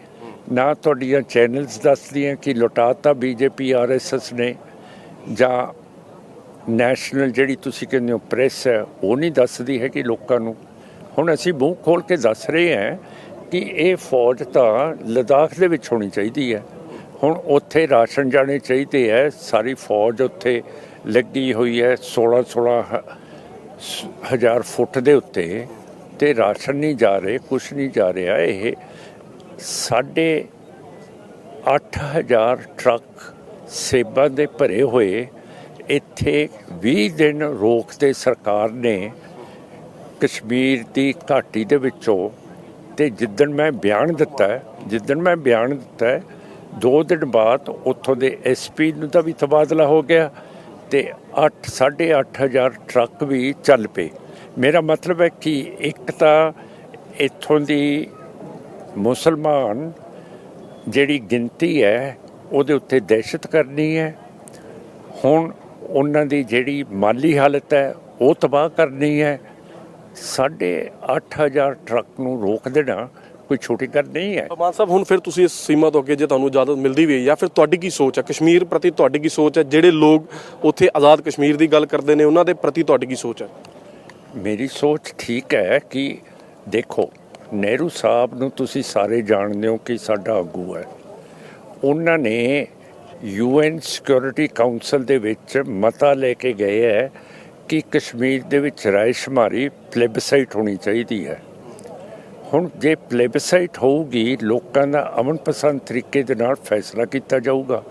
ਨਾ। ਤੁਹਾਡੀਆਂ ਚੈਨਲਸ ਦੱਸਦੀਆਂ ਕਿ ਲੁਟਾਤਾ ਬੀਜੇਪੀ RSS ਨੇ, ਜਾਂ ਨੈਸ਼ਨਲ ਜਿਹੜੀ ਤੁਸੀਂ ਕਹਿੰਦੇ ਹੋ ਪ੍ਰੈਸ ਹੈ ਉਹ ਨਹੀਂ ਦੱਸਦੀ ਹੈ ਕਿ ਲੋਕਾਂ ਨੂੰ। ਹੁਣ ਅਸੀਂ ਮੂੰਹ ਖੋਲ੍ਹ ਕੇ ਦੱਸ ਰਹੇ ਹਾਂ ਕਿ ਇਹ ਫੌਜ ਤਾਂ ਲਦਾਖ ਦੇ ਵਿੱਚ ਹੋਣੀ ਚਾਹੀਦੀ ਹੈ। ਹੁਣ ਉੱਥੇ ਰਾਸ਼ਨ ਜਾਣੇ ਚਾਹੀਦੇ ਹੈ, ਸਾਰੀ ਫੌਜ ਉੱਥੇ ਲੱਗੀ ਹੋਈ ਹੈ 16 ਹਜ਼ਾਰ ਫੁੱਟ ਦੇ ਉੱਤੇ, ਤੇ ਰਾਸ਼ਨ ਨਹੀਂ ਜਾ ਰਹੇ, ਕੁਛ ਨਹੀਂ ਜਾ ਰਿਹਾ। ਇਹ 8,500 ਟਰੱਕ ਸੇਬਾਂ ਦੇ ਭਰੇ ਹੋਏ ਇੱਥੇ 20 ਦਿਨ ਰੋਕ ਤੇ ਸਰਕਾਰ ਨੇ ਕਸ਼ਮੀਰ ਦੀ ਘਾਟੀ ਦੇ ਵਿੱਚੋਂ, ਤੇ ਜਿੱਦਣ ਮੈਂ ਬਿਆਨ ਦਿੱਤਾ ਹੈ 2 ਦਿਨ ਬਾਅਦ ਉੱਥੋਂ ਦੇ ਐਸਪੀ ਨੂੰ ਦਾ ਵੀ ਤਬਾਦਲਾ ਹੋ ਗਿਆ ਤੇ 8,500 ਟਰੱਕ ਵੀ ਚੱਲ ਪਏ। ਮੇਰਾ ਮਤਲਬ ਹੈ ਕਿ ਇੱਕ ਤਾਂ ਇੱਥੋਂ ਦੀ ਮੁਸਲਮਾਨ ਜਿਹੜੀ ਗਿਣਤੀ ਹੈ ਉਹਦੇ ਉੱਤੇ ਦਹਿਸ਼ਤ ਕਰਨੀ ਹੈ, ਹੁਣ ਉਹਨਾਂ ਦੀ ਜਿਹੜੀ ਮਾਲੀ ਹਾਲਤ ਹੈ ਉਹ ਤਬਾਹ ਕਰਨੀ ਹੈ। 8,500 ਟਰੱਕ ਨੂੰ ਰੋਕ ਦੇਣਾ ਕੋਈ ਛੋਟੀ ਗੱਲ ਨਹੀਂ ਹੈ। ਮਾਨ ਸਾਹਿਬ, ਹੁਣ ਫਿਰ ਤੁਸੀਂ ਇਸ ਸੀਮਾ ਤੋਂ ਅੱਗੇ ਜੇ ਤੁਹਾਨੂੰ ਇਜਾਜ਼ਤ ਮਿਲਦੀ ਵੀ ਹੈ ਜਾਂ ਫਿਰ ਤੁਹਾਡੀ ਕੀ ਸੋਚ ਹੈ ਕਸ਼ਮੀਰ ਪ੍ਰਤੀ, ਤੁਹਾਡੀ ਕੀ ਸੋਚ ਹੈ? ਜਿਹੜੇ ਲੋਕ ਉੱਥੇ ਆਜ਼ਾਦ ਕਸ਼ਮੀਰ ਦੀ ਗੱਲ ਕਰਦੇ ਨੇ ਉਹਨਾਂ ਦੇ ਪ੍ਰਤੀ ਤੁਹਾਡੀ ਕੀ ਸੋਚ ਹੈ? ਮੇਰੀ ਸੋਚ ਠੀਕ ਹੈ ਕਿ ਦੇਖੋ, ਨਹਿਰੂ ਸਾਹਿਬ ਨੂੰ ਤੁਸੀਂ ਸਾਰੇ ਜਾਣਦੇ ਹੋ ਕਿ ਸਾਡਾ ਆਗੂ ਹੈ। ਉਹਨਾਂ ਨੇ UN ਸਿਕਿਉਰਿਟੀ ਕਾਉਂਸਲ ਦੇ ਵਿੱਚ ਮਤਾ ਲੈ ਕੇ ਗਏ ਹੈ ਕਿ ਕਸ਼ਮੀਰ ਦੇ ਵਿੱਚ ਰਾਇਸ਼ੁਮਾਰੀ ਪਲੇਬਸਾਈਟ ਹੋਣੀ ਚਾਹੀਦੀ ਹੈ। ਹੁਣ ਜੇ ਪਲੇਬਸਾਈਟ ਹੋਊਗੀ, ਲੋਕਾਂ ਦਾ ਅਮਨਪਸੰਦ ਤਰੀਕੇ ਦੇ ਨਾਲ ਫੈਸਲਾ ਕੀਤਾ ਜਾਊਗਾ।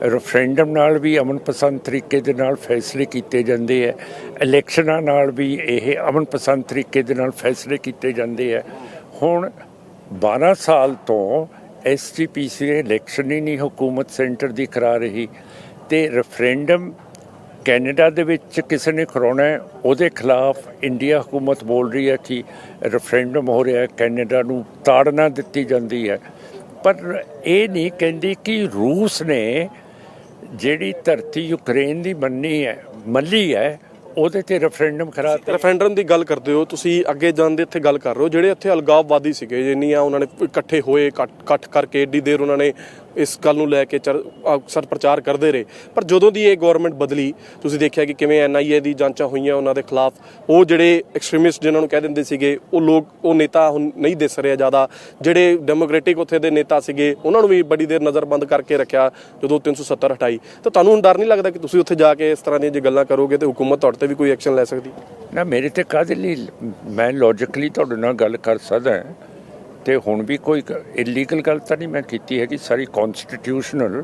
ਰੈਫਰੈਂਡਮ ਨਾਲ ਵੀ ਅਮਨਪਸੰਦ ਤਰੀਕੇ ਦੇ ਨਾਲ ਫੈਸਲੇ ਕੀਤੇ ਜਾਂਦੇ ਹੈ, ਇਲੈਕਸ਼ਨਾਂ ਨਾਲ ਵੀ ਇਹ ਅਮਨਪਸੰਦ ਤਰੀਕੇ ਦੇ ਨਾਲ ਫੈਸਲੇ ਕੀਤੇ ਜਾਂਦੇ ਹੈ। ਹੁਣ 12 ਸਾਲ ਤੋਂ SGPC ਨੇ ਇਲੈਕਸ਼ਨ ਹੀ ਨਹੀਂ ਹੁਕੂਮਤ ਸੈਂਟਰ ਦੀ ਕਰਾ ਰਹੀ, ਤੇ ਰੈਫਰੈਂਡਮ ਕੈਨੇਡਾ ਦੇ ਵਿੱਚ ਕਿਸੇ ਨੇ ਕਰਾਉਣਾ ਹੈ, ਉਹਦੇ ਖਿਲਾਫ ਇੰਡੀਆ ਹੁਕੂਮਤ ਬੋਲ ਰਹੀ ਹੈ ਕਿ ਰੈਫਰੈਂਡਮ ਹੋ ਰਿਹਾ ਹੈ, ਕੈਨੇਡਾ ਨੂੰ ਤਾੜਨਾ ਦਿੱਤੀ ਜਾਂਦੀ ਹੈ। ਪਰ ਇਹ ਨਹੀਂ ਕਹਿੰਦੀ ਕਿ ਰੂਸ ਨੇ ਜਿਹੜੀ ਧਰਤੀ ਯੂਕਰੇਨ ਦੀ ਮੱਲੀ ਹੈ ਉਹਦੇ ਤੇ ਰੈਫਰੈਂਡਮ ਕਰਾ ਦਿੱਤਾ। ਰੈਫਰੈਂਡਮ ਦੀ ਗੱਲ ਕਰਦੇ ਹੋ ਤੁਸੀਂ, ਅੱਗੇ ਜਾਣ ਦੇ ਇੱਥੇ ਗੱਲ ਕਰ ਰਹੇ ਹੋ, ਜਿਹੜੇ ਇੱਥੇ ਅਲਗਾਵਵਾਦੀ ਸੀਗੇ ਜਿੰਨੀਆਂ ਉਹਨਾਂ ਨੇ ਇਕੱਠੇ ਹੋਏ, ਇਕੱਠ ਕਰਕੇ ਏਡੀ ਦੇਰ ਉਹਨਾਂ ਨੇ ਇਸ ਗੱਲ ਨੂੰ ਲੈ ਕੇ ਅਕਸਰ ਪ੍ਰਚਾਰ ਕਰਦੇ ਰਹੇ, ਪਰ ਜਦੋਂ ਦੀ ਇਹ ਗਵਰਨਮੈਂਟ ਬਦਲੀ ਤੁਸੀਂ ਦੇਖਿਆ ਕਿ ਕਿਵੇਂ NIA ਦੀ ਜਾਂਚਾਂ ਹੋਈਆਂ ਉਹਨਾਂ ਦੇ ਖਿਲਾਫ। ਉਹ ਜਿਹੜੇ ਐਕਸਟ੍ਰੀਮਿਸਟ ਜਿਨ੍ਹਾਂ ਨੂੰ ਕਹਿ ਦਿੰਦੇ ਸੀਗੇ ਉਹ ਨੇਤਾ ਹੁਣ ਨਹੀਂ ਦਿਸ ਰਹੇ ਜ਼ਿਆਦਾ। ਜਿਹੜੇ ਡੈਮੋਕ੍ਰੈਟਿਕ ਉੱਥੇ ਦੇ ਨੇਤਾ ਸੀਗੇ ਉਹਨਾਂ ਨੂੰ ਵੀ ਬੜੀ ਦੇਰ ਨਜ਼ਰਬੰਦ ਕਰਕੇ ਰੱਖਿਆ ਜਦੋਂ 370 ਹਟਾਈ। ਤਾਂ ਤੁਹਾਨੂੰ ਹੁਣ ਡਰ ਨਹੀਂ ਲੱਗਦਾ ਕਿ ਤੁਸੀਂ ਉੱਥੇ ਜਾ ਕੇ ਇਸ ਤਰ੍ਹਾਂ ਦੀਆਂ ਜੇ ਗੱਲਾਂ ਕਰੋਗੇ ਤੇ ਹੁਕੂਮਤ ਤੁਹਾਡੇ ਤੇ ਵੀ ਕੋਈ ਐਕਸ਼ਨ ਲੈ ਸਕਦੀ? ਨਾ, ਮੇਰੇ ਤੇ ਕਾਹਦੇ ਲਈ, ਮੈਂ ਲੌਜਿਕਲੀ ਤੁਹਾਡੇ ਨਾਲ ਗੱਲ ਕਰ ਸਕਦਾ ਤੇ ਹੁਣ ਵੀ ਕੋਈ ਇਲੀਗਲ ਗੱਲ ਤਾਂ ਨਹੀਂ ਮੈਂ ਕੀਤੀ ਹੈਗੀ। ਸਾਰੀ ਕਨਸਟੀਟਿਊਸ਼ਨਲ,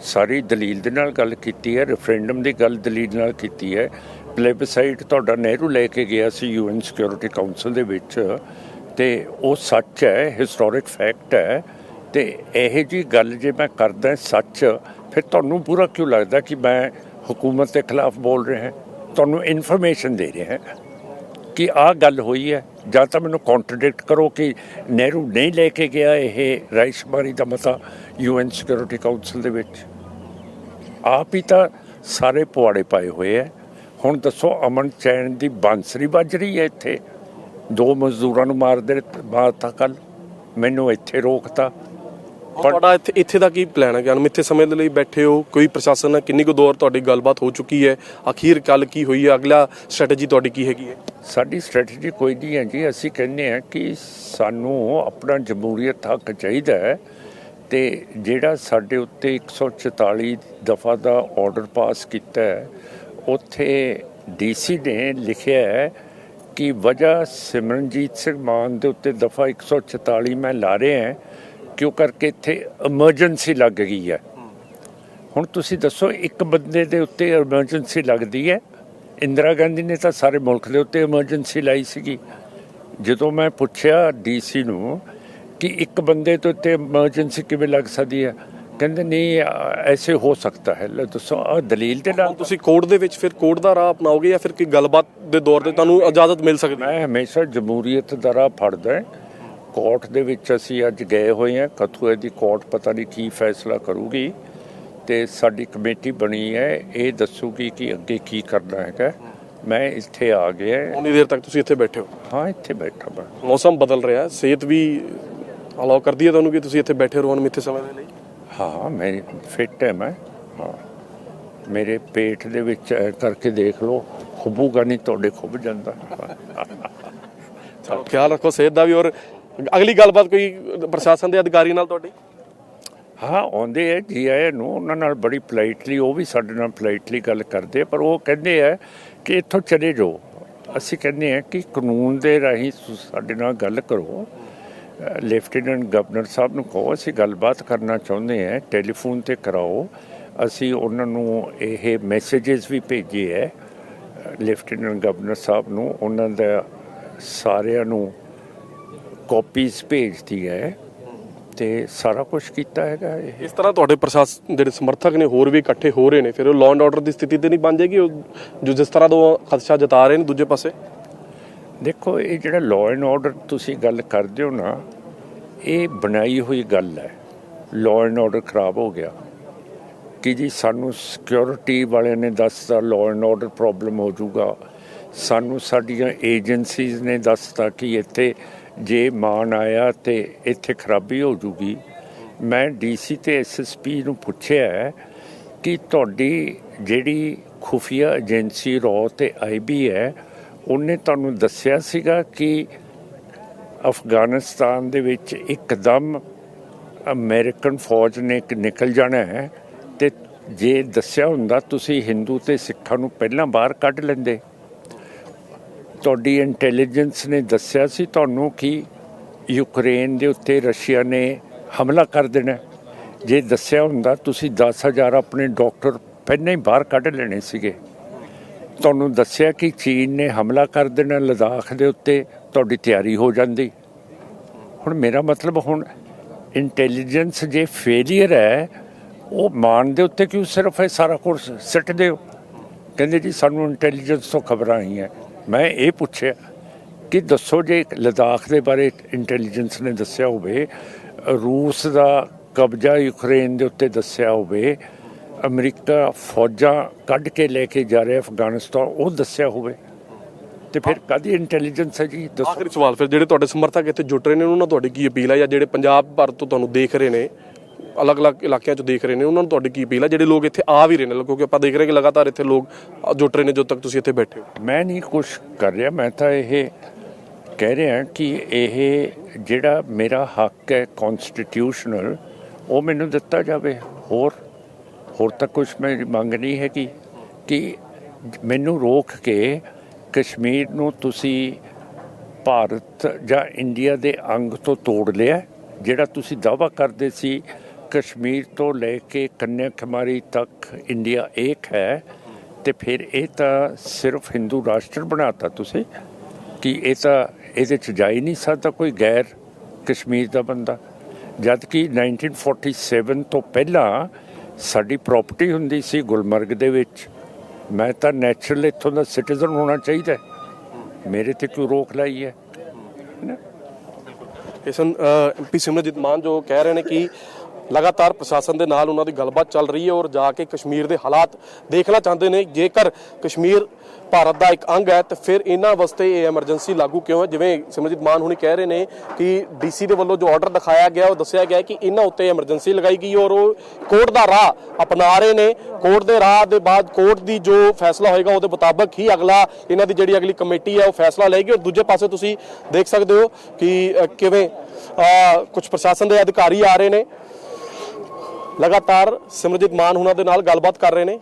ਸਾਰੀ ਦਲੀਲ ਦੇ ਨਾਲ ਗੱਲ ਕੀਤੀ ਹੈ। ਰੈਫਰੈਂਡਮ ਦੀ ਗੱਲ ਦਲੀਲ ਨਾਲ ਕੀਤੀ ਹੈ। ਪਲੇਬਸਾਈਟ ਤੁਹਾਡਾ ਨਹਿਰੂ ਲੈ ਕੇ ਗਿਆ ਸੀ UN ਸਿਕਿਉਰਿਟੀ ਕਾਉਂਸਲ ਦੇ ਵਿੱਚ, ਤੇ ਉਹ ਸੱਚ ਹੈ, ਹਿਸਟੋਰਿਕ ਫੈਕਟ ਹੈ। ਤੇ ਇਹੋ ਜਿਹੀ ਗੱਲ ਜੇ ਮੈਂ ਕਰਦਾ ਸੱਚ, ਫਿਰ ਤੁਹਾਨੂੰ ਬੁਰਾ ਕਿਉਂ ਲੱਗਦਾ ਕਿ ਮੈਂ ਹੁਕੂਮਤ ਦੇ ਖਿਲਾਫ ਬੋਲ ਰਿਹਾ? ਤੁਹਾਨੂੰ ਇਨਫੋਰਮੇਸ਼ਨ ਦੇ ਰਿਹਾ ਕਿ ਆਹ ਗੱਲ ਹੋਈ ਹੈ, ਜਾਂ ਤਾਂ ਮੈਨੂੰ ਕੰਟਰਡਿਕਟ ਕਰੋ ਕਿ ਨਹਿਰੂ ਨਹੀਂ ਲੈ ਕੇ ਗਿਆ ਇਹ ਰਾਇਸ਼ੁਮਾਰੀ ਦਾ ਮਤਾ UN ਸਿਕਿਉਰਿਟੀ ਕਾਉਂਸਲ ਦੇ ਵਿੱਚ। ਆਪ ਹੀ ਤਾਂ ਸਾਰੇ ਪੁਆੜੇ ਪਾਏ ਹੋਏ ਹੈ। ਹੁਣ ਦੱਸੋ, ਅਮਨ ਚੈਨ ਦੀ ਬਾਂਸਰੀ ਵੱਜ ਰਹੀ ਹੈ ਇੱਥੇ, 2 ਮਜ਼ਦੂਰਾਂ ਨੂੰ ਮਾਰਤਾ ਕੱਲ, ਮੈਨੂੰ ਇੱਥੇ ਰੋਕਤਾ। ਤੁਹਾਡਾ ਇੱਥੇ ਦਾ ਕੀ ਪਲਾਨ ਹੈ? ਗਿਆਨ ਇੱਥੇ ਸਮੇਂ ਦੇ ਲਈ ਬੈਠੇ ਹੋ, ਕੋਈ ਪ੍ਰਸ਼ਾਸਨ ਨਾਲ ਕਿੰਨੀ ਕੁ ਦੌਰ ਤੁਹਾਡੀ ਗੱਲਬਾਤ ਹੋ ਚੁੱਕੀ ਹੈ? ਅਖੀਰ ਕੱਲ ਕੀ ਹੋਈ ਹੈ? ਅਗਲਾ ਸਟ੍ਰੈਟਜੀ ਤੁਹਾਡੀ ਕੀ ਹੈਗੀ ਹੈ? ਸਾਡੀ ਸਟ੍ਰੈਟਜੀ ਕੋਈ ਨਹੀਂ ਹੈ ਜੀ। ਅਸੀਂ ਕਹਿੰਦੇ ਹਾਂ ਕਿ ਸਾਨੂੰ ਆਪਣਾ ਜਮਹੂਰੀਅਤ ਹੱਕ ਚਾਹੀਦਾ ਹੈ, ਤੇ ਜਿਹੜਾ ਸਾਡੇ ਉੱਤੇ 144 ਦਫਾ ਦਾ ਆਰਡਰ ਪਾਸ ਕੀਤਾ ਹੈ, ਉੱਥੇ DC ਨੇ ਲਿਖਿਆ ਹੈ ਕਿ ਵਜ੍ਹਾ ਸਿਮਰਨਜੀਤ ਸਿੰਘ ਮਾਨ ਦੇ ਉੱਤੇ ਦਫਾ 144 ਮੈਂ ਲਾ ਰਿਹਾ ਹਾਂ ਕਿਉਂ ਕਰਕੇ ਇੱਥੇ ਐਮਰਜੈਂਸੀ ਲੱਗ ਗਈ ਹੈ। ਹੁਣ ਤੁਸੀਂ ਦੱਸੋ, ਇੱਕ ਬੰਦੇ ਦੇ ਉੱਤੇ ਐਮਰਜੈਂਸੀ ਲੱਗਦੀ ਹੈ? ਇੰਦਰਾ ਗਾਂਧੀ ਨੇ ਤਾਂ ਸਾਰੇ ਮੁਲਕ ਦੇ ਉੱਤੇ ਐਮਰਜੈਂਸੀ ਲਾਈ ਸੀਗੀ। ਜਦੋਂ ਮੈਂ ਪੁੱਛਿਆ DC ਨੂੰ ਕਿ ਇੱਕ ਬੰਦੇ ਦੇ ਉੱਤੇ ਐਮਰਜੈਂਸੀ ਕਿਵੇਂ ਲੱਗ ਸਕਦੀ ਹੈ, ਕਹਿੰਦੇ ਨਹੀਂ ਐਸੇ ਹੋ ਸਕਦਾ ਹੈ। ਲੈ ਦੱਸੋ, ਆਹ ਦਲੀਲ ਦੇ ਨਾਲ ਤੁਸੀਂ ਕੋਰਟ ਦੇ ਵਿੱਚ ਫਿਰ ਕੋਰਟ ਦਾ ਰਾਹ ਅਪਣਾਓਗੇ ਜਾਂ ਫਿਰ ਕੋਈ ਗੱਲਬਾਤ ਦੇ ਦੌਰ ਤੇ ਤੁਹਾਨੂੰ ਇਜਾਜ਼ਤ ਮਿਲ ਸਕਦੀ? ਮੈਂ ਹਮੇਸ਼ਾ ਜਮਹੂਰੀਅਤ ਦਾ ਰਾਹ ਫੜਦਾ। ਕੋਰਟ ਦੇ ਵਿੱਚ ਅਸੀਂ ਅੱਜ ਗਏ ਹੋਏ ਹਾਂ, ਕਥੂਏ ਦੀ ਕੋਰਟ ਪਤਾ ਨਹੀਂ ਕੀ ਫੈਸਲਾ ਕਰੂਗੀ, ਤੇ ਸਾਡੀ ਕਮੇਟੀ ਬਣੀ ਹੈ, ਇਹ ਦੱਸੂਗੀ ਕਿ ਅੱਗੇ ਕੀ ਕਰਨਾ ਹੈਗਾ। ਮੈਂ ਇੱਥੇ ਆ ਗਿਆ। ਉਨੀ ਦੇਰ ਤੱਕ ਤੁਸੀਂ ਇੱਥੇ ਬੈਠੇ ਹੋ? ਹਾਂ, ਇੱਥੇ ਬੈਠਾ ਮੈਂ। ਮੌਸਮ ਬਦਲ ਰਿਹਾ, ਸਿਹਤ ਵੀ ਅਲਾਉ ਕਰਦੀ ਹੈ ਤੁਹਾਨੂੰ ਕਿ ਤੁਸੀਂ ਇੱਥੇ ਬੈਠੇ ਰਹੋ ਮਿੱਥੇ ਸਮੇਂ ਦੇ ਲਈ? ਹਾਂ, ਮੈਂ ਫਿੱਟ ਹੈ ਮੈਂ। ਹਾਂ, ਮੇਰੇ ਪੇਟ ਦੇ ਵਿੱਚ ਕਰਕੇ ਦੇਖ ਲਓ, ਖੁੱਬੂਗਾ ਨਹੀਂ, ਤੁਹਾਡੇ ਖੁੱਬ ਜਾਂਦਾ। ਚਲੋ, ਖਿਆਲ ਰੱਖੋ ਸਿਹਤ ਦਾ ਵੀ। ਔਰ ਅਗਲੀ ਗੱਲਬਾਤ ਕੋਈ ਪ੍ਰਸ਼ਾਸਨ ਦੇ ਅਧਿਕਾਰੀ ਨਾਲ ਤੁਹਾਡੀ? ਹਾਂ, ਆਉਂਦੇ ਹੈ ਜੀ ਆਏ ਨੂੰ, ਉਹਨਾਂ ਨਾਲ ਬੜੀ ਪੋਲਾਈਟਲੀ, ਉਹ ਵੀ ਸਾਡੇ ਨਾਲ ਪੋਲਾਈਟਲੀ ਗੱਲ ਕਰਦੇ, ਪਰ ਉਹ ਕਹਿੰਦੇ ਹੈ ਕਿ ਇੱਥੋਂ ਚਲੇ ਜਾਓ। ਅਸੀਂ ਕਹਿੰਦੇ ਹਾਂ ਕਿ ਕਾਨੂੰਨ ਦੇ ਰਾਹੀਂ ਸਾਡੇ ਨਾਲ ਗੱਲ ਕਰੋ, ਲੈਫਟੀਨੈਂਟ ਗਵਰਨਰ ਸਾਹਿਬ ਨੂੰ ਕਹੋ ਅਸੀਂ ਗੱਲਬਾਤ ਕਰਨਾ ਚਾਹੁੰਦੇ ਹਾਂ, ਟੈਲੀਫੋਨ 'ਤੇ ਕਰਾਓ। ਅਸੀਂ ਉਹਨਾਂ ਨੂੰ ਇਹ ਮੈਸੇजेस ਵੀ ਭੇਜੇ ਹੈ ਲੈਫਟੀਨੈਂਟ ਗਵਰਨਰ ਸਾਹਿਬ ਨੂੰ, ਉਹਨਾਂ ਦਾ ਸਾਰਿਆਂ ਨੂੰ ਕਾਪੀਜ਼ ਭੇਜਦੀ ਹੈ ਤੇ ਸਾਰਾ ਕੁਝ ਕੀਤਾ ਹੈਗਾ। ਇਹ ਇਸ ਤਰ੍ਹਾਂ ਤੁਹਾਡੇ ਪ੍ਰਸ਼ਾਸਨ ਜਿਹੜੇ ਸਮਰਥਕ ਨੇ ਹੋਰ ਵੀ ਇਕੱਠੇ ਹੋ ਰਹੇ ਨੇ, ਫਿਰ ਉਹ ਲਾਅ ਐਂਡ ਆਰਡਰ ਦੀ ਸਥਿਤੀ ਤੇ ਨਹੀਂ ਬਣ ਜਾਏਗੀ ਉਹ ਜੋ ਜਿਸ ਤਰ੍ਹਾਂ ਦਾ ਉਹ ਖਦਸ਼ਾ ਜਤਾ ਰਹੇ ਨੇ ਦੂਜੇ ਪਾਸੇ? ਦੇਖੋ, ਇਹ ਜਿਹੜਾ ਲਾਅ ਐਂਡ ਆਰਡਰ ਤੁਸੀਂ ਗੱਲ ਕਰਦੇ ਹੋ ਨਾ, ਇਹ ਬਣਾਈ ਹੋਈ ਗੱਲ ਹੈ। ਲਾਅ ਐਂਡ ਆਰਡਰ ਖਰਾਬ ਹੋ ਗਿਆ ਕਿ ਜੀ ਸਾਨੂੰ ਸਿਕਿਉਰਿਟੀ ਵਾਲਿਆਂ ਨੇ ਦੱਸਤਾ ਲਾਅ ਐਂਡ ਆਰਡਰ ਪ੍ਰੋਬਲਮ ਹੋ ਜਾਊਗਾ, ਸਾਨੂੰ ਸਾਡੀਆਂ ਏਜੰਸੀਜ਼ ਨੇ ਦੱਸਤਾ ਕਿ ਇੱਥੇ ਜੇ ਮਾਨ ਆਇਆ ਤੇ ਇੱਥੇ ਖਰਾਬੀ ਹੋ ਜੂਗੀ। ਮੈਂ ਡੀਸੀ ਤੇ ਐਸਐਸਪੀ ਨੂੰ ਪੁੱਛਿਆ ਕਿ ਤੁਹਾਡੀ ਜਿਹੜੀ ਖੁਫੀਆ ਏਜੰਸੀ ਰॉ ਤੇ ਆਈਬੀ ਹੈ, ਉਹਨੇ ਤੁਹਾਨੂੰ ਦੱਸਿਆ ਸੀਗਾ ਕਿ ਅਫਗਾਨਿਸਤਾਨ ਦੇ ਵਿੱਚ ਇੱਕਦਮ ਅਮਰੀਕਨ ਫੌਜ ਨੇ ਨਿਕਲ ਜਾਣਾ ਹੈ, ਤੇ ਜੇ ਦੱਸਿਆ ਹੁੰਦਾ ਤੁਸੀਂ ਹਿੰਦੂ ਤੇ ਸਿੱਖਾਂ ਨੂੰ ਪਹਿਲਾਂ ਬਾਹਰ ਕੱਢ ਲੈਂਦੇ। ਤੁਹਾਡੀ ਇੰਟੈਲੀਜੈਂਸ ਨੇ ਦੱਸਿਆ ਸੀ ਤੁਹਾਨੂੰ ਕਿ ਯੂਕਰੇਨ ਦੇ ਉੱਤੇ ਰਸ਼ੀਆ ਨੇ ਹਮਲਾ ਕਰ ਦੇਣਾ। ਜੇ ਦੱਸਿਆ ਹੁੰਦਾ ਤੁਸੀਂ 10,000 ਆਪਣੇ ਡਾਕਟਰ ਪਹਿਲਾਂ ਹੀ ਬਾਹਰ ਕੱਢ ਲੈਣੇ ਸੀਗੇ। ਤੁਹਾਨੂੰ ਦੱਸਿਆ ਕਿ ਚੀਨ ਨੇ ਹਮਲਾ ਕਰ ਦੇਣਾ ਲਦਾਖ ਦੇ ਉੱਤੇ, ਤੁਹਾਡੀ ਤਿਆਰੀ ਹੋ ਜਾਂਦੀ। ਹੁਣ ਮੇਰਾ ਮਤਲਬ, ਹੁਣ ਇੰਟੈਲੀਜੈਂਸ ਜੇ ਫੇਲੀਅਰ ਹੈ, ਉਹ ਮਾਨ ਦੇ ਉੱਤੇ ਕਿਉਂ ਸਿਰਫ ਇਹ ਸਾਰਾ ਕੁਝ ਸਿੱਟਦੇ ਹੋ? ਕਹਿੰਦੇ ਜੀ ਸਾਨੂੰ ਇੰਟੈਲੀਜੈਂਸ ਤੋਂ ਖਬਰਾਂ ਆਈਆਂ। ਮੈਂ ਇਹ ਪੁੱਛਿਆ ਕਿ ਦੱਸੋ, ਜੇ ਲਦਾਖ ਦੇ ਬਾਰੇ ਇੰਟੈਲੀਜੈਂਸ ਨੇ ਦੱਸਿਆ ਹੋਵੇ, ਰੂਸ ਦਾ ਕਬਜ਼ਾ ਯੂਕਰੇਨ ਦੇ ਉੱਤੇ ਦੱਸਿਆ ਹੋਵੇ, ਅਮਰੀਕਾ ਫੌਜਾਂ ਕੱਢ ਕੇ ਲੈ ਕੇ ਜਾ ਰਿਹਾ ਅਫਗਾਨਿਸਤਾਨ, ਉਹ ਦੱਸਿਆ ਹੋਵੇ, ਤੇ ਫਿਰ ਕਾਹਦੀ ਇੰਟੈਲੀਜੈਂਸ ਹੈ ਜੀ? ਦੱਸੋ। ਆਖਰੀ ਸਵਾਲ, ਫਿਰ ਜਿਹੜੇ ਤੁਹਾਡੇ ਸਮਰਥਕ ਇੱਥੇ ਜੁਟ ਰਹੇ ਨੇ ਉਹਨਾਂ ਨੂੰ ਤੁਹਾਡੀ ਕੀ ਅਪੀਲ ਹੈ, ਜਾਂ ਜਿਹੜੇ ਪੰਜਾਬ ਭਰ ਤੋਂ ਤੁਹਾਨੂੰ ਦੇਖ ਰਹੇ ਨੇ, ਅਲੱਗ-ਅਲੱਗ ਇਲਾਕਿਆਂ 'ਚ ਦੇਖ ਰਹੇ ਨੇ, ਉਹਨਾਂ ਨੂੰ ਤੁਹਾਡੀ ਕੀ ਅਪੀਲ ਹੈ, ਜਿਹੜੇ ਲੋਕ ਇੱਥੇ ਆ ਵੀ ਰਹੇ ਨੇ? ਕਿਉਂਕਿ ਆਪਾਂ ਦੇਖ ਰਹੇ ਕਿ ਲਗਾਤਾਰ ਇੱਥੇ ਲੋਕ ਜੁਟ ਰਹੇ ਨੇ ਜਦੋਂ ਤੱਕ ਤੁਸੀਂ ਇੱਥੇ ਬੈਠੇ ਹੋ। ਮੈਂ ਨਹੀਂ ਕੁਛ ਕਰ ਰਿਹਾ, ਮੈਂ ਤਾਂ ਇਹ ਕਹਿ ਰਿਹਾ ਕਿ ਇਹ ਜਿਹੜਾ ਮੇਰਾ ਹੱਕ ਹੈ ਕਨਸਟੀਟਿਊਸ਼ਨਲ, ਉਹ ਮੈਨੂੰ ਦਿੱਤਾ ਜਾਵੇ। ਹੋਰ ਤਾਂ ਕੁਛ ਮੇਰੀ ਮੰਗ ਨਹੀਂ ਹੈਗੀ ਕਿ ਮੈਨੂੰ ਰੋਕ ਕੇ ਕਸ਼ਮੀਰ ਨੂੰ ਤੁਸੀਂ ਭਾਰਤ ਜਾਂ ਇੰਡੀਆ ਦੇ ਅੰਗ ਤੋਂ ਤੋੜ ਲਿਆ। ਜਿਹੜਾ ਤੁਸੀਂ ਦਾਅਵਾ ਕਰਦੇ ਸੀ ਕਸ਼ਮੀਰ ਤੋਂ ਲੈ ਕੇ ਕੰਨਿਆਕੁਮਾਰੀ ਤੱਕ ਇੰਡੀਆ ਏਕ ਹੈ, ਤੇ ਫਿਰ ਇਹ ਤਾਂ ਸਿਰਫ ਹਿੰਦੂ ਰਾਸ਼ਟਰ ਬਣਾਤਾ ਤੁਸੀਂ ਕਿ ਇਹ ਤਾਂ ਇਹਦੇ 'ਚ ਜਾ ਹੀ ਨਹੀਂ ਸਕਦਾ ਕੋਈ ਗੈਰ ਕਸ਼ਮੀਰ ਦਾ ਬੰਦਾ। ਜਦ ਕਿ 1947 ਤੋਂ ਪਹਿਲਾਂ ਸਾਡੀ ਪ੍ਰਾਪਰਟੀ ਹੁੰਦੀ ਸੀ ਗੁਲਮਰਗ ਦੇ ਵਿੱਚ। ਮੈਂ ਤਾਂ ਨੈਚੁਰਲ ਇੱਥੋਂ ਦਾ ਸਿਟੀਜ਼ਨ ਹੋਣਾ ਚਾਹੀਦਾ, ਮੇਰੇ ਤੇ ਕਿਉਂ ਰੋਕ ਲਾਈ ਹੈ? ਐਮਪੀ ਸਿਮਰਨਜੀਤ ਮਾਨ ਜੋ ਕਹਿ ਰਹੇ ਨੇ ਕਿ ਲਗਾਤਾਰ ਪ੍ਰਸ਼ਾਸਨ ਦੇ ਨਾਲ ਉਹਨਾਂ ਦੀ ਗੱਲਬਾਤ ਚੱਲ ਰਹੀ ਹੈ ਔਰ ਜਾ ਕੇ ਕਸ਼ਮੀਰ ਦੇ ਹਾਲਾਤ ਦੇਖਣਾ ਚਾਹੁੰਦੇ ਨੇ। ਜੇਕਰ ਕਸ਼ਮੀਰ ਭਾਰਤ ਦਾ ਇੱਕ ਅੰਗ ਹੈ ਤਾਂ ਫਿਰ ਇਹਨਾਂ ਵਾਸਤੇ ਇਹ ਐਮਰਜੈਂਸੀ ਲਾਗੂ ਕਿਉਂ ਹੈ? ਜਿਵੇਂ ਸਿਮਰਨਜੀਤ ਮਾਨ ਹੁਣੀ ਕਹਿ ਰਹੇ ਨੇ ਕਿ ਡੀਸੀ ਦੇ ਵੱਲੋਂ ਜੋ ਆਰਡਰ ਦਿਖਾਇਆ ਗਿਆ, ਉਹ ਦੱਸਿਆ ਗਿਆ ਕਿ ਇਹਨਾਂ ਉੱਤੇ ਐਮਰਜੈਂਸੀ ਲਗਾਈ ਗਈ ਔਰ ਉਹ ਕੋਰਟ ਦਾ ਰਾਹ ਅਪਣਾ ਰਹੇ ਨੇ। ਕੋਰਟ ਦੇ ਰਾਹ ਦੇ ਬਾਅਦ ਕੋਰਟ ਦੀ ਜੋ ਫੈਸਲਾ ਹੋਏਗਾ ਉਹਦੇ ਮੁਤਾਬਕ ਹੀ ਇਹਨਾਂ ਦੀ ਜਿਹੜੀ ਅਗਲੀ ਕਮੇਟੀ ਹੈ ਉਹ ਫੈਸਲਾ ਲਏਗੀ। ਔਰ ਦੂਜੇ ਪਾਸੇ ਤੁਸੀਂ ਦੇਖ ਸਕਦੇ ਹੋ ਕਿ ਕਿਵੇਂ ਕੁਝ ਪ੍ਰਸ਼ਾਸਨ ਦੇ ਅਧਿਕਾਰੀ ਆ ਰਹੇ ਨੇ, ਲਗਾਤਾਰ ਸਿਮਰਨਜੀਤ ਮਾਨ ਉਹਨਾਂ ਦੇ ਨਾਲ ਗੱਲਬਾਤ ਕਰ ਰਹੇ ਨੇ।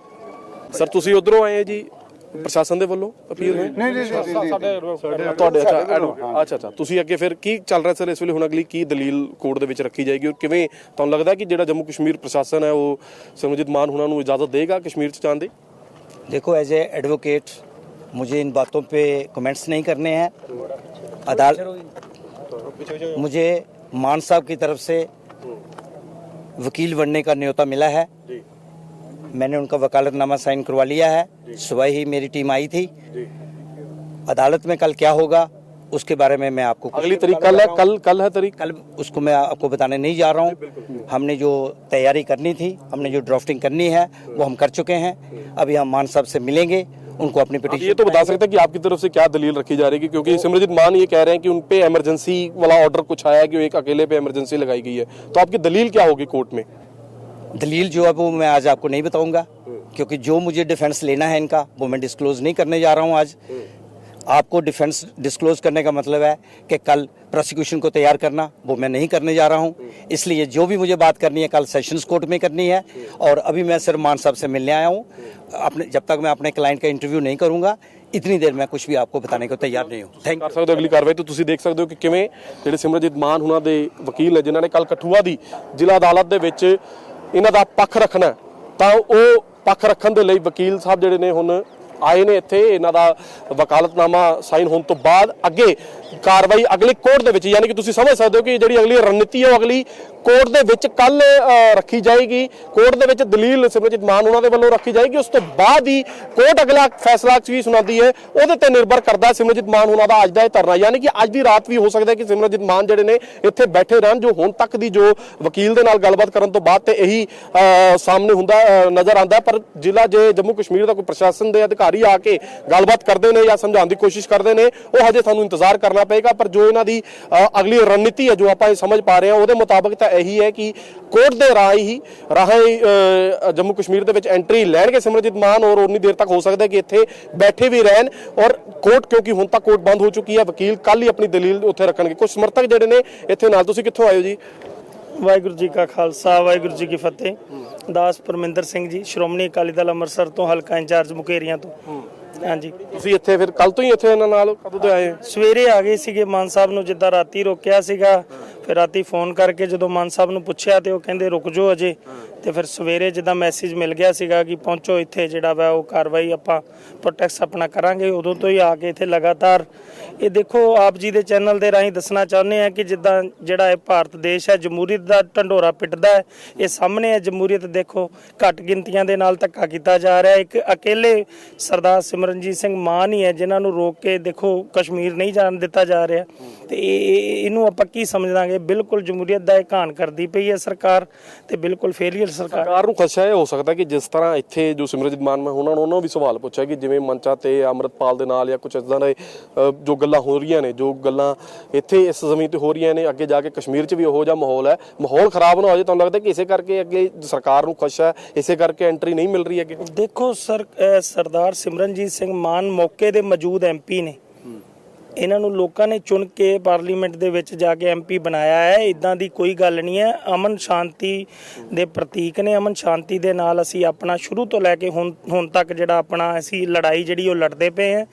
ਸਰ, ਤੁਸੀਂ ਉਧਰੋਂ ਆਏ ਜੀ, ਪ੍ਰਸ਼ਾਸਨ ਦੇ ਵੱਲੋਂ ਅਪੀਲ ਹੈ? ਨਹੀਂ, ਤੁਹਾਡੇ ਅੱਛਾ, ਤੁਸੀਂ ਅੱਗੇ ਫਿਰ ਕੀ ਚੱਲ ਰਿਹਾ ਸਰ ਇਸ ਵੇਲੇ? ਹੁਣ ਅਗਲੀ ਕੀ ਦਲੀਲ ਕੋਰਟ ਦੇ ਵਿੱਚ ਰੱਖੀ ਜਾਏਗੀ ਔਰ ਕਿਵੇਂ ਤੁਹਾਨੂੰ ਲੱਗਦਾ ਕਿ ਜਿਹੜਾ ਜੰਮੂ ਕਸ਼ਮੀਰ ਪ੍ਰਸ਼ਾਸਨ ਹੈ ਉਹ ਸਿਮਰਨਜੀਤ ਮਾਨ ਉਹਨਾਂ ਨੂੰ ਇਜਾਜ਼ਤ ਦੇਗਾ ਕਸ਼ਮੀਰ 'ਚ ਜਾਣ ਦੀ? देखो, एज ए एडवोकेट मुझे इन बातों पे कमेंट्स नहीं करने हैं। अदालत मुझे मान साहब की तरफ से वकील बनने का न्योता मिला है। मैंने उनका वकालतनामा साइन करवा लिया है। सुबह ही मेरी टीम आई थी। अदालत में कल क्या होगा उसके बारे में मैं आपको अगली तारीख कल है, कल है तारीख, कल उसको मैं आपको बताने नहीं जा रहा हूँ। हमने जो तैयारी करनी थी, हमने जो ड्राफ्टिंग करनी है वो हम कर चुके हैं। अभी हम मान साहब से मिलेंगे, उनको अपनी पिटीशन। ये तो बता सकते हैं कि आपकी तरफ से क्या दलील रखी जा रही है? क्योंकि सिमरनजीत मान ये कह रहे हैं कि उन पे इमरजेंसी वाला ऑर्डर कुछ आया कि एक अकेले पे इमरजेंसी लगाई गई है, तो आपकी दलील क्या होगी कोर्ट में? दलील जो है वो मैं आज आपको नहीं बताऊंगा, क्योंकि जो मुझे डिफेंस लेना है इनका वो मैं डिस्क्लोज नहीं करने जा रहा हूं आज। आपको डिफेंस डिस्क्लोज करने का मतलब है कि कल प्रोसिक्यूशन को तैयार करना, वो मैं नहीं करने जा रहा हूं। इसलिए जो भी मुझे बात करनी है कल सेशंस कोर्ट में करनी है। और अभी मैं सिर्फ मान साहब से मिलने आया हूं। अपने जब तक मैं अपने क्लाइंट का इंटरव्यू नहीं करूंगा इतनी देर मैं कुछ भी आपको बताने को तैयार नहीं हूं। थैंक कर सकते हो अगली कार्रवाई। तो ਤੁਸੀਂ ਦੇਖ ਸਕਦੇ ਹੋ ਕਿ ਕਿਵੇਂ ਜਿਹੜੇ ਸਿਮਰਨਜੀਤ ਮਾਨ ਉਹਨਾਂ ਦੇ ਵਕੀਲ ਨੇ ਜਿਨ੍ਹਾਂ ਨੇ ਕੱਲ ਕਠੂਆ ਦੀ ਜ਼ਿਲ੍ਹਾ ਅਦਾਲਤ ਦੇ ਵਿੱਚ ਇਹਨਾਂ ਦਾ ਪੱਖ ਰੱਖਣਾ ਤਾਂ ਉਹ ਪੱਖ ਰੱਖਣ ਦੇ ਲਈ ਵਕੀਲ ਸਾਹਿਬ ਜਿਹੜੇ ਨੇ ਹੁਣ ਆਏ ਨੇ ਇੱਥੇ। ਇਹਨਾਂ ਦਾ ਵਕਾਲਤਨਾਮਾ ਸਾਈਨ ਹੋਣ ਤੋਂ ਬਾਅਦ ਅੱਗੇ ਕਾਰਵਾਈ ਅਗਲੀ ਕੋਰਟ ਦੇ ਵਿੱਚ, ਯਾਨੀ ਕਿ ਤੁਸੀਂ ਸਮਝ ਸਕਦੇ ਹੋ ਕਿ ਜਿਹੜੀ ਅਗਲੀ ਰਣਨੀਤੀ ਹੈ ਉਹ ਅਗਲੀ ਕੋਰਟ ਦੇ ਵਿੱਚ ਕੱਲ ਰੱਖੀ ਜਾਏਗੀ। ਕੋਰਟ ਦੇ ਵਿੱਚ ਦਲੀਲ ਸਿਮਰਜੀਤ ਮਾਨ ਉਹਨਾਂ ਦੇ ਵੱਲੋਂ ਰੱਖੀ ਜਾਏਗੀ। ਉਸ ਤੋਂ ਬਾਅਦ ਹੀ ਕੋਰਟ ਅਗਲਾ ਫੈਸਲਾ ਕੀ ਸੁਣਾਉਂਦੀ ਹੈ ਉਹਦੇ ਤੇ ਨਿਰਭਰ ਕਰਦਾ ਸਿਮਰਜੀਤ ਮਾਨ ਉਹਨਾਂ ਦਾ ਅੱਜ ਦਾ ਇਹ ਧਰਨਾ, ਯਾਨੀ ਕਿ ਅੱਜ ਦੀ ਰਾਤ ਵੀ ਹੋ ਸਕਦਾ ਕਿ ਸਿਮਰਜੀਤ ਮਾਨ ਜਿਹੜੇ ਨੇ ਇੱਥੇ ਬੈਠੇ ਰਹਿਣ। ਜੋ ਹੁਣ ਤੱਕ ਦੀ ਜੋ ਵਕੀਲ ਦੇ ਨਾਲ ਗੱਲਬਾਤ ਕਰਨ ਤੋਂ ਬਾਅਦ ਤੇ ਇਹੀ ਸਾਹਮਣੇ ਹੁੰਦਾ ਨਜ਼ਰ ਆਉਂਦਾ। ਪਰ ਜ਼ਿਲ੍ਹਾ ਜੇ ਜੰਮੂ ਕਸ਼ਮੀਰ ਦਾ ਕੋਈ ਪ੍ਰਸ਼ਾਸਨ ਦੇ ਅਧਿਕਾਰੀ ਆ ਕੇ ਗੱਲਬਾਤ ਕਰਦੇ ਨੇ ਜਾਂ ਸਮਝਾਉਣ ਦੀ ਕੋਸ਼ਿਸ਼ ਕਰਦੇ ਨੇ, ਉਹ ਹਜੇ ਸਾਨੂੰ ਇੰਤਜ਼ਾਰ ਕਰਨਾ ਪਏਗਾ। ਪਰ ਜੋ ਇਹਨਾਂ ਦੀ ਅਗਲੀ ਰਣਨੀਤੀ ਹੈ ਜੋ ਆਪਾਂ ਇਹ ਸਮਝ ਪਾ ਰਹੇ ਹਾਂ ਉਹਦੇ ਮੁਤਾਬਕ ਤਾਂ ਇਹੀ ਹੈ ਕਿ ਕੋਰਟ ਦੇ ਰਾਹੀਂ ਜੰਮੂ ਕਸ਼ਮੀਰ ਦੇ ਵਿੱਚ ਐਂਟਰੀ ਲੈਣਗੇ ਸਿਮਰਜੀਤ ਮਾਨ, ਔਰ ਉਨੀ ਦੇਰ ਤੱਕ ਹੋ ਸਕਦਾ ਕਿ ਇੱਥੇ ਬੈਠੇ ਵੀ ਰਹਿਣ। ਔਰ ਕੋਰਟ, ਕਿਉਂਕਿ ਹੁਣ ਤੱਕ ਕੋਰਟ ਬੰਦ ਹੋ ਚੁੱਕੀ ਹੈ, ਵਕੀਲ ਕੱਲ ਹੀ ਆਪਣੀ ਦਲੀਲ ਉੱਥੇ ਰੱਖਣਗੇ। ਕੁਝ ਸਮਰਥਕ ਜਿਹੜੇ ਨੇ ਇੱਥੇ ਨਾਲ, ਤੁਸੀਂ ਕਿੱਥੋਂ ਆਏ ਹੋ ਜੀ? ਵਾਹਿਗੁਰੂ ਜੀ ਕਾ ਖਾਲਸਾ ਵਾਹਿਗੁਰੂ ਜੀ ਕੀ ਫਤਿਹ। ਦਾਸ ਪਰਮਿੰਦਰ ਸਿੰਘ ਜੀ, ਸ਼੍ਰੋਮਣੀ ਅਕਾਲੀ ਦਲ ਅੰਮ੍ਰਿਤਸਰ ਤੋਂ, ਹਲਕਾ ਇੰਚਾਰਜ ਮੁਕੇਰੀਆਂ ਤੋਂ। ਹਾਂਜੀ, ਤੁਸੀਂ ਇੱਥੇ ਫਿਰ ਕੱਲ ਤੋਂ ਹੀ ਇੱਥੇ ਇਹਨਾਂ ਨਾਲ ਕਦੋਂ ਤੋਂ ਆਏ? ਸਵੇਰੇ ਆ ਗਏ ਸੀਗੇ। ਮਾਨ ਸਾਹਿਬ ਨੂੰ ਜਿੱਦਾਂ ਰਾਤੀ ਰੋਕਿਆ ਸੀਗਾ, ਫਿਰ ਰਾਤੀ ਫੋਨ ਕਰਕੇ ਜਦੋਂ ਮਾਨ ਸਾਹਿਬ ਨੂੰ ਪੁੱਛਿਆ ਤੇ ਉਹ ਕਹਿੰਦੇ ਰੁਕ ਜਾਓ ਅਜੇ। ਤੇ ਫਿਰ ਸਵੇਰੇ ਜਿੱਦਾਂ ਮੈਸੇਜ ਮਿਲ ਗਿਆ ਸੀਗਾ ਕਿ ਪਹੁੰਚੋ ਇੱਥੇ, ਜਿਹੜਾ ਵਾ ਉਹ ਕਾਰਵਾਈ ਆਪਾਂ ਪ੍ਰੋਟੈਕਟ ਆਪਣਾ ਕਰਾਂਗੇ, ਉਦੋਂ ਤੋਂ ਹੀ ਆ ਕੇ ਇੱਥੇ ਲਗਾਤਾਰ ਇਹ ਦੇਖੋ ਆਪ ਜੀ ਦੇ ਚੈਨਲ ਦੇ ਰਾਹੀਂ ਦੱਸਣਾ ਚਾਹੁੰਦੇ ਆ ਕਿ ਜਿੱਦਾਂ ਜਿਹੜਾ ਇਹ ਭਾਰਤ ਦੇਸ਼ ਹੈ ਜਮਹੂਰੀਅਤ ਦਾ ਢੰਡੋਰਾ ਪਿੱਟਦਾ ਹੈ। ਇਹ ਸਾਹਮਣੇ ਹੈ ਜਮਹੂਰੀਅਤ, ਦੇਖੋ ਘੱਟ ਗਿਣਤੀਆਂ ਦੇ ਨਾਲ ਧੱਕਾ ਕੀਤਾ ਜਾ ਰਿਹਾ। ਇੱਕ ਅਕੇਲੇ ਸਰਦਾਰ ਸਿਮਰਨਜੀਤ ਸਿੰਘ ਮਾਨ ਹੀ ਹੈ ਜਿਨ੍ਹਾਂ ਨੂੰ ਰੋਕ ਕੇ ਦੇਖੋ ਕਸ਼ਮੀਰ ਨਹੀਂ ਜਾਣ ਦਿੱਤਾ ਜਾ ਰਿਹਾ। ਤੇ ਇਹਨੂੰ ਆਪਾਂ ਕੀ ਸਮਝਦਾਂਗੇ? ਬਿਲਕੁਲ ਜਮਹੂਰੀਅਤ ਦਾ ਇਹ ਘਾਣ ਕਰਦੀ ਪਈ ਹੈ ਸਰਕਾਰ, ਤੇ ਬਿਲਕੁਲ ਫੇਲੀਅਰ ਸਰਕਾਰ ਨੂੰ ਖਦਸ਼ਾ ਇਹ ਹੋ ਸਕਦਾ ਕਿ ਜਿਸ ਤਰ੍ਹਾਂ ਇੱਥੇ ਜੋ ਸਿਮਰਜੀਤ ਮਾਨ, ਮੈਂ ਉਹਨਾਂ ਨੂੰ ਵੀ ਸਵਾਲ ਪੁੱਛਿਆ ਕਿ ਜਿਵੇਂ ਮੰਚਾਂ ਤੇ ਅੰਮ੍ਰਿਤਪਾਲ ਦੇ ਨਾਲ ਜਾਂ ਕੁਝ ਇਦਾਂ ਦੇ ਜੋ ਗੱਲਾਂ ਹੋ ਰਹੀਆਂ ਨੇ, ਜੋ ਗੱਲਾਂ ਇੱਥੇ ਇਸ ਜ਼ਮੀਨ ਤੇ ਹੋ ਰਹੀਆਂ ਨੇ, ਅੱਗੇ ਜਾ ਕੇ ਕਸ਼ਮੀਰ 'ਚ ਵੀ ਉਹੋ ਜਿਹਾ ਮਾਹੌਲ ਹੈ, ਮਾਹੌਲ ਖਰਾਬ ਨਾ ਹੋ ਜਾਏ। ਤੁਹਾਨੂੰ ਲੱਗਦਾ ਕਿ ਇਸੇ ਕਰਕੇ ਅੱਗੇ ਸਰਕਾਰ ਨੂੰ ਖਦਸ਼ਾ ਹੈ, ਇਸੇ ਕਰਕੇ ਐਂਟਰੀ ਨਹੀਂ ਮਿਲ ਰਹੀ ਅੱਗੇ? ਦੇਖੋ ਸਰਦਾਰ ਸਿਮਰਨਜੀਤ ਸਿੰਘ ਮਾਨ ਮੌਕੇ ਦੇ ਮੌਜੂਦ ਐਮਪੀ ਨੇ। ਇਹਨਾਂ ਨੂੰ ਲੋਕਾਂ ਨੇ ਚੁਣ ਕੇ ਪਾਰਲੀਮੈਂਟ ਦੇ ਵਿੱਚ ਜਾ ਕੇ ਐਮਪੀ ਬਣਾਇਆ ਹੈ। ਇਦਾਂ ਦੀ ਕੋਈ ਗੱਲ ਨਹੀਂ ਹੈ। ਅਮਨ ਸ਼ਾਂਤੀ ਦੇ ਪ੍ਰਤੀਕ ਨੇ। ਅਮਨ ਸ਼ਾਂਤੀ ਦੇ ਨਾਲ ਅਸੀਂ ਆਪਣਾ ਸ਼ੁਰੂ ਤੋਂ ਲੈ ਕੇ ਹੁਣ ਤੱਕ ਜਿਹੜਾ ਆਪਣਾ ਅਸੀਂ ਲੜਾਈ ਜਿਹੜੀ ਉਹ ਲੜਦੇ ਪਏ ਹਾਂ,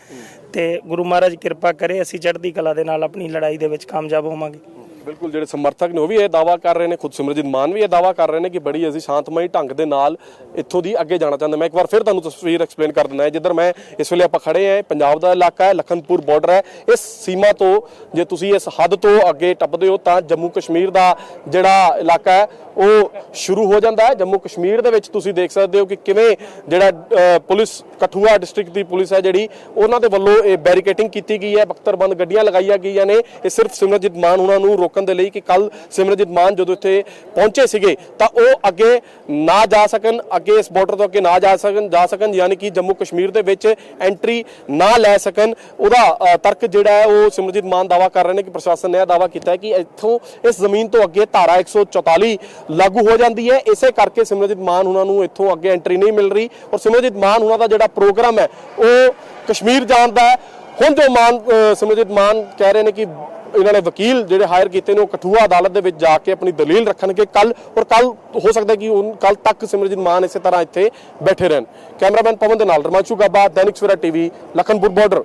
ਤੇ ਗੁਰੂ ਮਹਾਰਾਜ ਕਿਰਪਾ ਕਰੇ ਅਸੀਂ ਚੜ੍ਹਦੀ ਕਲਾ ਦੇ ਨਾਲ ਆਪਣੀ ਲੜਾਈ ਦੇ ਵਿੱਚ ਕਾਮਯਾਬ ਹੋਵਾਂਗੇ। ਬਿਲਕੁਲ, ਜਿਹੜੇ ਸਮਰਥਕ ਨੇ ਉਹ ਵੀ ਇਹ ਦਾਅਵਾ ਕਰ ਰਹੇ ਨੇ, ਖੁਦ ਸਿਮਰਜੀਤ ਮਾਨ ਵੀ ਇਹ ਦਾਅਵਾ ਕਰ ਰਹੇ ਨੇ ਕਿ ਬੜੀ ਅਸੀਂ ਸ਼ਾਂਤਮਈ ਢੰਗ ਦੇ ਨਾਲ ਇੱਥੋਂ ਦੀ ਅੱਗੇ ਜਾਣਾ ਚਾਹੁੰਦੇ। ਮੈਂ ਇੱਕ ਵਾਰ ਫਿਰ ਤੁਹਾਨੂੰ ਤਸਵੀਰ ਐਕਸਪਲੇਨ ਕਰ ਦਿੰਦਾ ਹੈ। ਜਿੱਧਰ ਮੈਂ ਇਸ ਵੇਲੇ ਆਪਾਂ ਖੜੇ ਹਾਂ, ਪੰਜਾਬ ਦਾ ਇਲਾਕਾ ਹੈ, ਲਖਨਪੁਰ ਬਾਰਡਰ ਹੈ। ਇਸ ਸੀਮਾ ਤੋਂ ਜੇ ਤੁਸੀਂ ਇਸ ਹੱਦ ਤੋਂ ਅੱਗੇ ਟੱਪਦੇ ਹੋ ਤਾਂ ਜੰਮੂ ਕਸ਼ਮੀਰ ਦਾ ਜਿਹੜਾ ਇਲਾਕਾ ਹੈ ਉਹ ਸ਼ੁਰੂ ਹੋ ਜਾਂਦਾ ਹੈ। ਜੰਮੂ ਕਸ਼ਮੀਰ ਦੇ ਵਿੱਚ ਤੁਸੀਂ ਦੇਖ ਸਕਦੇ ਹੋ ਕਿ ਕਿਵੇਂ ਜਿਹੜਾ ਪੁਲਿਸ, ਕਠੂਆ ਡਿਸਟ੍ਰਿਕਟ ਦੀ ਪੁਲਿਸ ਹੈ ਜਿਹੜੀ, ਉਹਨਾਂ ਦੇ ਵੱਲੋਂ ਇਹ ਬੈਰੀਕੇਟਿੰਗ ਕੀਤੀ ਗਈ ਹੈ, ਬਖਤਰਬੰਦ ਗੱਡੀਆਂ ਲਗਾਈਆਂ ਗਈਆਂ ਨੇ। ਇਹ ਸਿਰਫ ਸਿਮਰਜੀਤ ਮਾਨ ਉਹਨਾਂ ਨੂੰ ਰੋਕਣ ਦੇ ਲਈ ਕਿ ਕੱਲ ਸਿਮਰਜੀਤ ਮਾਨ ਜਦੋਂ ਇੱਥੇ ਪਹੁੰਚੇ ਸੀਗੇ ਤਾਂ ਉਹ ਅੱਗੇ ਨਾ ਜਾ ਸਕਣ, ਅੱਗੇ ਇਸ ਬਾਰਡਰ ਤੋਂ ਅੱਗੇ ਨਾ ਜਾ ਸਕਣ, ਯਾਨੀ ਕਿ ਜੰਮੂ ਕਸ਼ਮੀਰ ਦੇ ਵਿੱਚ ਐਂਟਰੀ ਨਾ ਲੈ ਸਕਣ। ਉਹਦਾ ਤਰਕ ਜਿਹੜਾ ਹੈ ਉਹ ਸਿਮਰਜੀਤ ਮਾਨ ਦਾਅਵਾ ਕਰ ਰਹੇ ਨੇ ਕਿ ਪ੍ਰਸ਼ਾਸਨ ਨੇ ਇਹ ਦਾਅਵਾ ਕੀਤਾ ਹੈ ਕਿ ਇੱਥੋਂ ਇਸ ਜ਼ਮੀਨ ਤੋਂ ਅੱਗੇ ਧਾਰਾ 144 ਲਾਗੂ ਹੋ ਜਾਂਦੀ ਹੈ। ਇਸੇ ਕਰਕੇ ਸਿਮਰਜੀਤ ਮਾਨ ਉਹਨਾਂ ਨੂੰ ਇੱਥੋਂ ਅੱਗੇ ਐਂਟਰੀ ਨਹੀਂ ਮਿਲ ਰਹੀ। ਔਰ ਸਿਮਰਜੀਤ ਮਾਨ ਉਹਨਾਂ ਦਾ ਜਿਹੜਾ ਪ੍ਰੋਗਰਾਮ ਹੈ ਉਹ ਕਸ਼ਮੀਰ ਜਾਣ ਦਾ ਹੈ। ਹੁਣ ਜੋ ਸਿਮਰਜੀਤ ਮਾਨ ਕਹਿ ਰਹੇ ਨੇ ਕਿ ਇਹਨਾਂ ਨੇ ਵਕੀਲ ਜਿਹੜੇ ਹਾਇਰ ਕੀਤੇ ਨੇ ਉਹ ਕਠੂਆ ਅਦਾਲਤ ਦੇ ਵਿੱਚ ਜਾ ਕੇ ਆਪਣੀ ਦਲੀਲ ਰੱਖਣਗੇ ਕੱਲ, ਔਰ ਕੱਲ ਹੋ ਸਕਦਾ ਕਿ ਕੱਲ ਤੱਕ ਸਿਮਰਜੀਤ ਮਾਨ ਇਸੇ ਤਰ੍ਹਾਂ ਇੱਥੇ ਬੈਠੇ ਰਹਿਣ। ਕੈਮਰਾਮੈਨ ਪਵਨ ਦੇ ਨਾਲ ਰਮਾਂਸ਼ੂ ਗਾਬਾ, ਦੈਨਿਕ ਸਵੇਰਾ ਟੀਵੀ, ਲਖਨਪੁਰ ਬਾਰਡਰ।